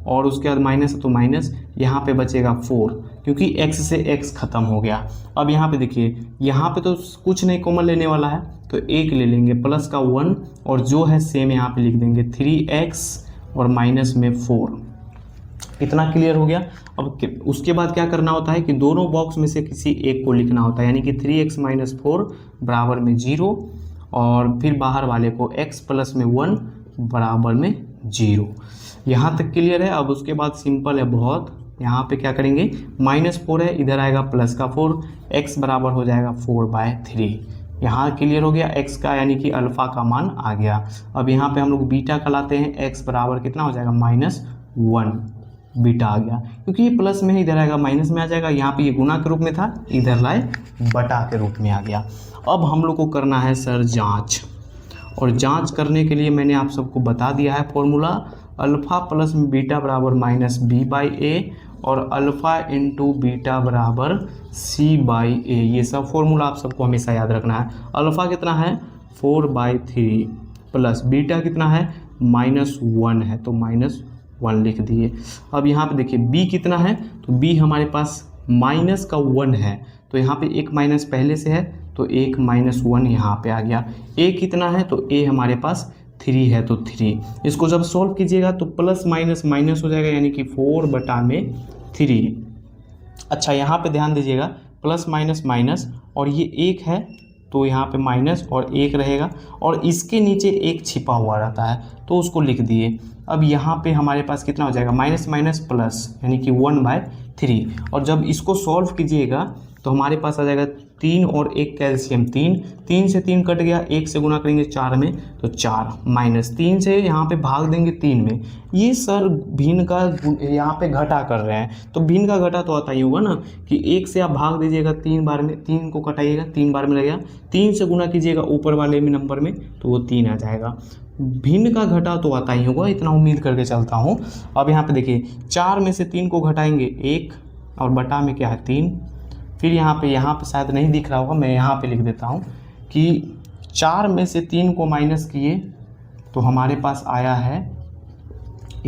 और उसके बाद माइनस है तो माइनस, यहाँ पे बचेगा 4, क्योंकि x से x खत्म हो गया। अब यहाँ पे देखिए, यहाँ पे तो कुछ नहीं कॉमन लेने वाला है, तो 1 ले लेंगे, प्लस का 1, और जो है सेम यहाँ पे लिख देंगे 3x और माइनस में 4। इतना क्लियर हो गया। अब उसके बाद क्या करना होता है कि दोनों बॉक्स में से किसी एक को लिखना होता है, यानी कि 3x - 4 बराबर में 0, और फिर बाहर वाले को x + 1 बराबर में 0। यहाँ तक क्लियर है। अब उसके बाद सिंपल है बहुत, यहाँ पे क्या करेंगे -4 है, इधर आएगा प्लस का 4, x बराबर हो जाएगा 4/3। यहाँ क्लियर हो गया, x का यानी कि अल्फ़ा का मान आ गया। अब यहाँ पे हम लोग बीटा का लाते हैं, x बराबर कितना हो जाएगा -1, बीटा आ गया, क्योंकि ये प्लस में है, इधर आएगा माइनस में आ जाएगा। यहाँ पे ये गुना के रूप में था, इधर लाए बटा के रूप में आ गया। अब हम लोग को करना है सर जांच, और जांच करने के लिए मैंने आप सबको बता दिया है फॉर्मूला, अल्फ़ा प्लस बीटा बराबर -b/a, और अल्फ़ा इंटू बीटा बराबर c/a। ये सब फॉर्मूला आप सबको हमेशा याद रखना है। अल्फ़ा कितना है 4/3, प्लस बीटा कितना है -1 है, तो -1 लिख दिए। अब यहाँ पे देखिए b कितना है, तो b हमारे पास -1 है, तो यहाँ पे एक माइनस पहले से है, तो एक -1 यहाँ पे आ गया। a कितना है, तो a हमारे पास 3 है, तो 3। इसको जब सॉल्व कीजिएगा तो प्लस माइनस माइनस हो जाएगा, यानी कि 4/3। अच्छा यहाँ पे ध्यान दीजिएगा, प्लस माइनस माइनस, और ये 1 है तो यहाँ पे माइनस और 1 रहेगा, और इसके नीचे एक छिपा हुआ रहता है तो उसको लिख दिए। अब यहाँ पे हमारे पास कितना हो जाएगा माइनस माइनस प्लस, यानी कि 1/3। और जब इसको सॉल्व कीजिएगा तो हमारे पास आ जाएगा 3 और 1 कैल्शियम 3 से 3 कट गया, 1 से गुना करेंगे 4 में तो 4, -3 से यहाँ पे भाग देंगे 3 में। ये सर भिन्न का यहाँ पे घटा कर रहे हैं, तो भिन्न का घटा तो आता ही होगा ना, कि 1 से आप भाग दीजिएगा 3 बार में, 3 को कटाइएगा 3 बार में लगेगा, 3 से गुना कीजिएगा ऊपर वाले में नंबर में तो वो 3 आ जाएगा। भिन्न का घटा तो आता ही होगा, इतना उम्मीद करके चलता हूँ। अब यहाँ पे देखिए 4 में से 3 को घटाएंगे 1, और बटा में क्या है 3। फिर यहाँ पे शायद नहीं दिख रहा होगा, मैं यहाँ पे लिख देता हूँ कि 4 में से 3 को माइनस किए तो हमारे पास आया है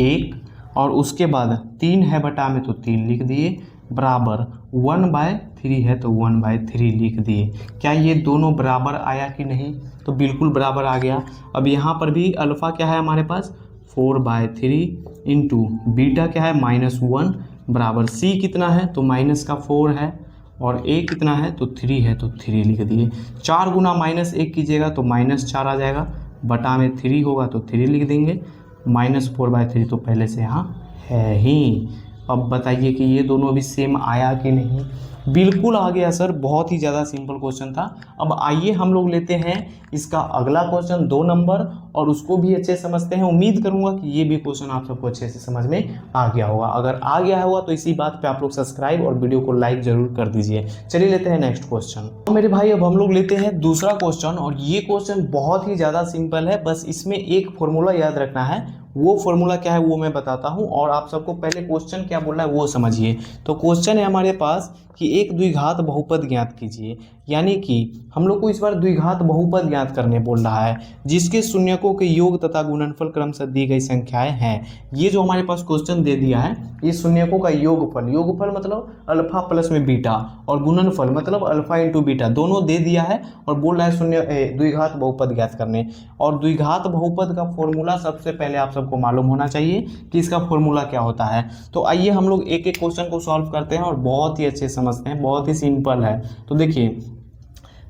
1 और उसके बाद 3 है बटा में तो 3 लिख दिए, बराबर 1/3 है तो 1/3 लिख दिए। क्या ये दोनों बराबर आया कि नहीं? तो बिल्कुल बराबर आ गया। अब यहाँ पर भी अल्फ़ा क्या है हमारे पास 4/3 इंटू बीटा क्या है -1 बराबर सी कितना है तो माइनस का 4 है और ए कितना है तो 3 है तो 3 लिख दिए। 4 गुना -1 कीजिएगा तो -4 आ जाएगा, बटा में 3 होगा तो 3 लिख देंगे, -4/3 तो पहले से यहाँ है ही। अब बताइए कि ये दोनों भी सेम आया कि नहीं? बिल्कुल आ गया सर, बहुत ही ज़्यादा सिंपल क्वेश्चन था। अब आइए हम लोग लेते हैं इसका अगला क्वेश्चन 2 नंबर और उसको भी अच्छे से समझते हैं। उम्मीद करूंगा कि ये भी क्वेश्चन आप सबको अच्छे से समझ में आ गया होगा। अगर आ गया होगा तो इसी बात पे आप लोग सब्सक्राइब और वीडियो को लाइक जरूर कर दीजिए। चलिए लेते हैं नेक्स्ट क्वेश्चन। तो मेरे भाई अब हम लोग लेते हैं दूसरा क्वेश्चन और ये क्वेश्चन बहुत ही ज़्यादा सिंपल है, बस इसमें एक फॉर्मूला याद रखना है। वो फॉर्मूला क्या है वो मैं बताता हूँ और आप सबको पहले क्वेश्चन क्या बोल रहा है वो समझिए। तो क्वेश्चन है हमारे पास कि एक द्विघात बहुपद ज्ञात कीजिए, यानी कि हम लोग को इस बार द्विघात बहुपद ज्ञात करने बोल रहा है जिसके शून्यकों के योग तथा गुणनफल क्रमशः दी गई संख्याएं हैं। ये जो हमारे पास क्वेश्चन दे दिया है ये शून्यकों का योगफल, योगफल मतलब अल्फा प्लस में बीटा और गुणनफल मतलब अल्फा इंटू बीटा दोनों दे दिया है और बोल रहा है शून्य द्विघात बहुपद ज्ञात करने। और द्विघात बहुपद का फॉर्मूला सबसे पहले आप सबको मालूम होना चाहिए कि इसका फॉर्मूला क्या होता है। तो आइए हम लोग एक एक क्वेश्चन को सॉल्व करते हैं और बहुत ही अच्छे समझते हैं, बहुत ही सिंपल है। तो देखिए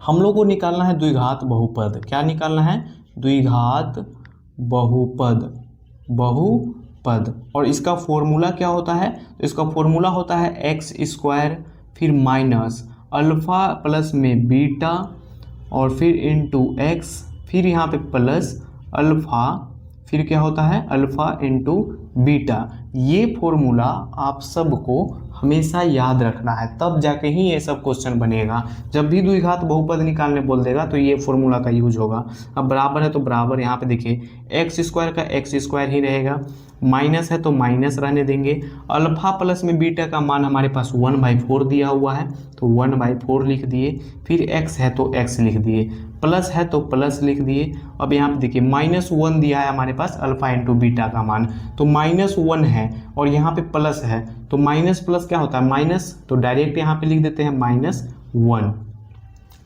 हम लोग को निकालना है द्विघात बहुपद। क्या निकालना है? द्विघात बहुपद, बहुपद। और इसका फॉर्मूला क्या होता है? तो इसका फॉर्मूला होता है x² फिर माइनस अल्फ़ा प्लस में बीटा और फिर इंटू x फिर यहाँ पे प्लस अल्फ़ा फिर क्या होता है अल्फ़ा इंटू बीटा। ये फॉर्मूला आप सबको हमेशा याद रखना है, तब जाके ही ये सब क्वेश्चन बनेगा। जब भी द्विघात बहुपद निकालने बोल देगा तो ये फॉर्मूला का यूज होगा। अब बराबर है तो बराबर यहाँ पे देखिए x² का x² ही रहेगा, माइनस है तो माइनस रहने देंगे। अल्फ़ा प्लस में बीटा का मान हमारे पास 1/4 दिया हुआ है तो 1/4 लिख दिए, फिर x है तो x लिख दिए, प्लस है तो प्लस लिख दिए। अब यहाँ पे देखिए -1 दिया है हमारे पास अल्फ़ा इंटू बीटा का मान, तो -1 है और यहाँ पे प्लस है तो माइनस प्लस क्या होता है माइनस, तो डायरेक्ट यहाँ पे लिख देते हैं -1।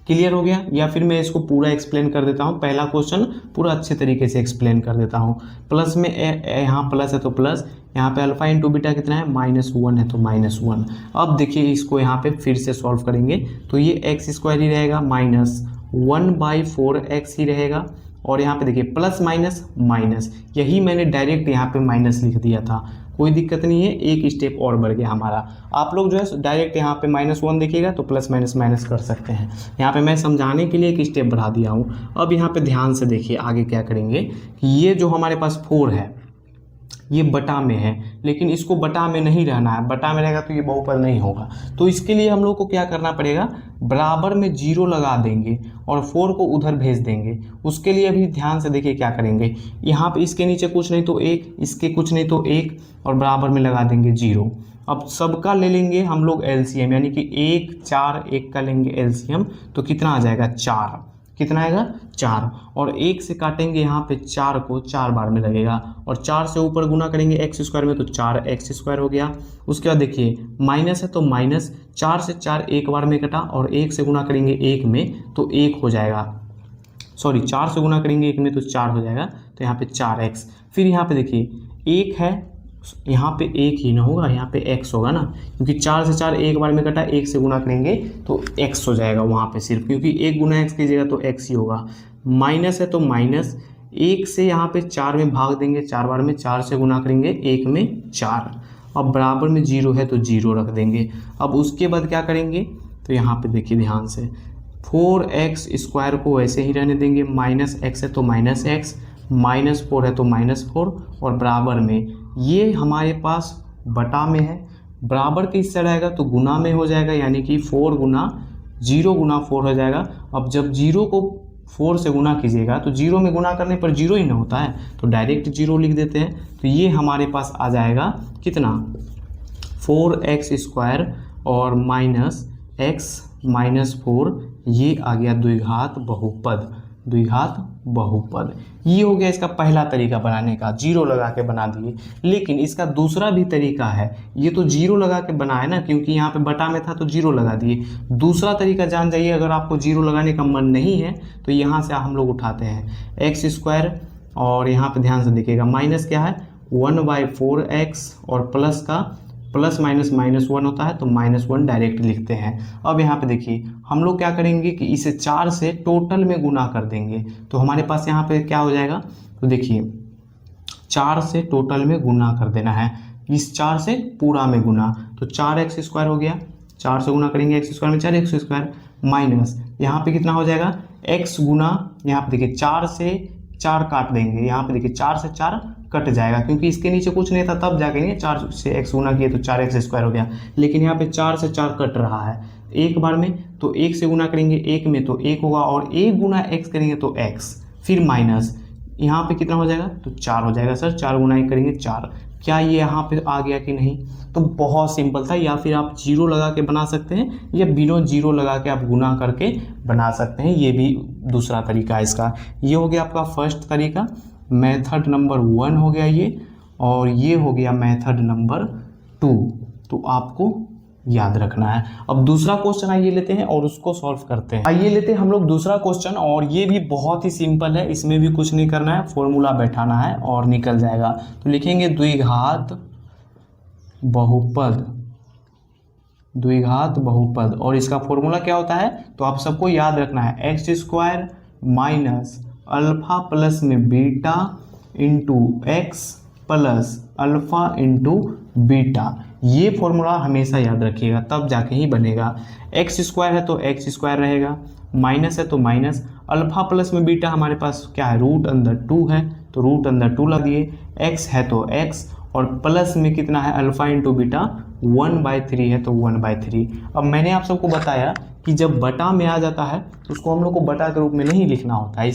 क्लियर हो गया? या फिर मैं इसको पूरा एक्सप्लेन कर देता हूँ, पहला क्वेश्चन पूरा अच्छे तरीके से एक्सप्लेन कर देता हूँ। प्लस में यहाँ प्लस है तो प्लस, यहाँ पे अल्फ़ा इंटू बीटा कितना है -1 है तो -1। अब देखिए इसको यहाँ पे फिर से सॉल्व करेंगे तो ये x² ही रहेगा, -1/4x ही रहेगा और यहाँ पे देखिए प्लस माइनस माइनस, यही मैंने डायरेक्ट यहाँ पे माइनस लिख दिया था, कोई दिक्कत नहीं है, एक स्टेप और बढ़ गया हमारा। आप लोग जो है डायरेक्ट यहाँ पे -1 देखिएगा तो प्लस माइनस माइनस कर सकते हैं। यहाँ पे मैं समझाने के लिए एक स्टेप बढ़ा दिया हूँ। अब यहाँ पे ध्यान से देखिए आगे क्या करेंगे कि ये जो हमारे पास 4 है ये बटा में है, लेकिन इसको बटा में नहीं रहना है, बटा में रहेगा तो ये बहुपद नहीं होगा। तो इसके लिए हम लोग को क्या करना पड़ेगा, बराबर में 0 लगा देंगे और 4 को उधर भेज देंगे। उसके लिए अभी ध्यान से देखिए क्या करेंगे, यहाँ पे इसके नीचे कुछ नहीं तो 1, इसके कुछ नहीं तो 1 और बराबर में लगा देंगे 0। अब सबका ले लेंगे हम लोग एलसीएम, यानी कि 1 4 1 का लेंगे एलसीएम तो कितना आ जाएगा 4, कितना आएगा 4 और 1 से काटेंगे यहाँ पे 4 को 4 बार में लगेगा और 4 से ऊपर गुना करेंगे x² में तो 4x² हो गया। उसके बाद देखिए माइनस है तो माइनस, 4 से 4 एक बार में कटा और 1 से गुना करेंगे 1 में तो 1 हो जाएगा, सॉरी 4 से गुना करेंगे 1 में तो 4 हो जाएगा, तो यहाँ पे 4x। फिर यहाँ पे देखिए 1 है, यहाँ पे 1 ही ना होगा, यहाँ पे x होगा ना, क्योंकि 4 से 4 एक बार में कटा, 1 से गुना करेंगे तो x हो जाएगा वहाँ पे सिर्फ, क्योंकि 1 गुना x कीजिएगा तो x ही होगा। माइनस है तो माइनस, 1 से यहाँ पे 4 में भाग देंगे 4 बार में, 4 से गुना करेंगे 1 में 4। अब बराबर में 0 है तो 0 रख देंगे। अब उसके बाद क्या करेंगे तो यहाँ पे देखिए ध्यान से 4x² को ऐसे ही रहने देंगे, -x है तो -x, -4 है तो -4 और बराबर में ये हमारे पास बटा में है, बराबर के इस साइड आएगा तो गुना में हो जाएगा, यानी कि 4 गुना 0 गुना 4 हो जाएगा। अब जब 0 को 4 से गुना कीजिएगा तो 0 में गुना करने पर 0 ही ना होता है, तो डायरेक्ट 0 लिख देते हैं। तो ये हमारे पास आ जाएगा कितना 4x² और -x -4, ये आ गया द्विघात बहुपद। द्विघात बहुपद। ये हो गया इसका पहला तरीका बनाने का, जीरो लगा के बना दिए। लेकिन इसका दूसरा भी तरीका है, ये तो जीरो लगा के बना है ना, क्योंकि यहाँ पे बटा में था तो जीरो लगा दिए। दूसरा तरीका जान जाइए, अगर आपको जीरो लगाने का मन नहीं है तो यहाँ से हम लोग उठाते हैं एक्स स्क्वायर, और यहाँ पे ध्यान से देखिएगा माइनस क्या है 1/4x, और प्लस का प्लस माइनस -1 होता है तो -1 डायरेक्ट लिखते हैं। अब यहाँ पे देखिए हम लोग क्या करेंगे कि इसे 4 से टोटल में गुना कर देंगे, तो हमारे पास यहाँ पे क्या हो जाएगा, तो देखिए 4 से टोटल में गुना कर देना है, इस 4 से पूरा में गुना, तो 4x² हो गया, 4 से गुना करेंगे x स्क्वायर में 4x² माइनस यहाँ पे कितना हो जाएगा x गुना, यहाँ पे देखिए 4 से 4 काट देंगे, यहाँ पे देखिए 4 से 4 कट जाएगा, क्योंकि इसके नीचे कुछ नहीं था तब जाके नहीं 4 से x गुना किए तो 4x² हो गया। लेकिन यहाँ पे 4 से 4 कट रहा है एक बार में, तो 1 से गुना करेंगे 1 में तो 1 होगा, और 1 गुना x करेंगे तो x, फिर माइनस यहाँ पे कितना हो जाएगा, तो 4 हो जाएगा। सर 4 गुना 1 करेंगे 4, क्या ये यहाँ पे आ गया कि नहीं? तो बहुत सिंपल था, या फिर आप जीरो लगा के बना सकते हैं, या बिना जीरो लगा के आप गुना करके बना सकते हैं, ये भी दूसरा तरीका है इसका। ये हो गया आपका फर्स्ट तरीका, मेथड नंबर 1 हो गया ये, और ये हो गया मेथड नंबर 2। तो आपको याद रखना है। अब दूसरा क्वेश्चन आइए लेते हैं और उसको सॉल्व करते हैं। आइए लेते हैं हम लोग दूसरा क्वेश्चन, और ये भी बहुत ही सिंपल है, इसमें भी कुछ नहीं करना है, फॉर्मूला बैठाना है और निकल जाएगा। तो लिखेंगे द्विघात बहुपद, द्विघात बहुपद, और इसका फॉर्मूला क्या होता है तो आप सबको याद रखना है, x² माइनस अल्फा प्लस में beta into x plus alpha into beta. ये फॉर्मूला हमेशा याद रखिएगा, तब जाके ही बनेगा। x² है तो x² रहेगा, माइनस है तो माइनस, अल्फा प्लस में बीटा हमारे पास क्या है √2 है तो √2 लगा दिए, x है तो x, और प्लस में कितना है अल्फा इंटू बीटा 1/3 है तो 1/3। अब मैंने आप सबको बताया कि जब बटा में आ जाता है तो उसको हम लोग को बटा के रूप में नहीं लिखना होता है।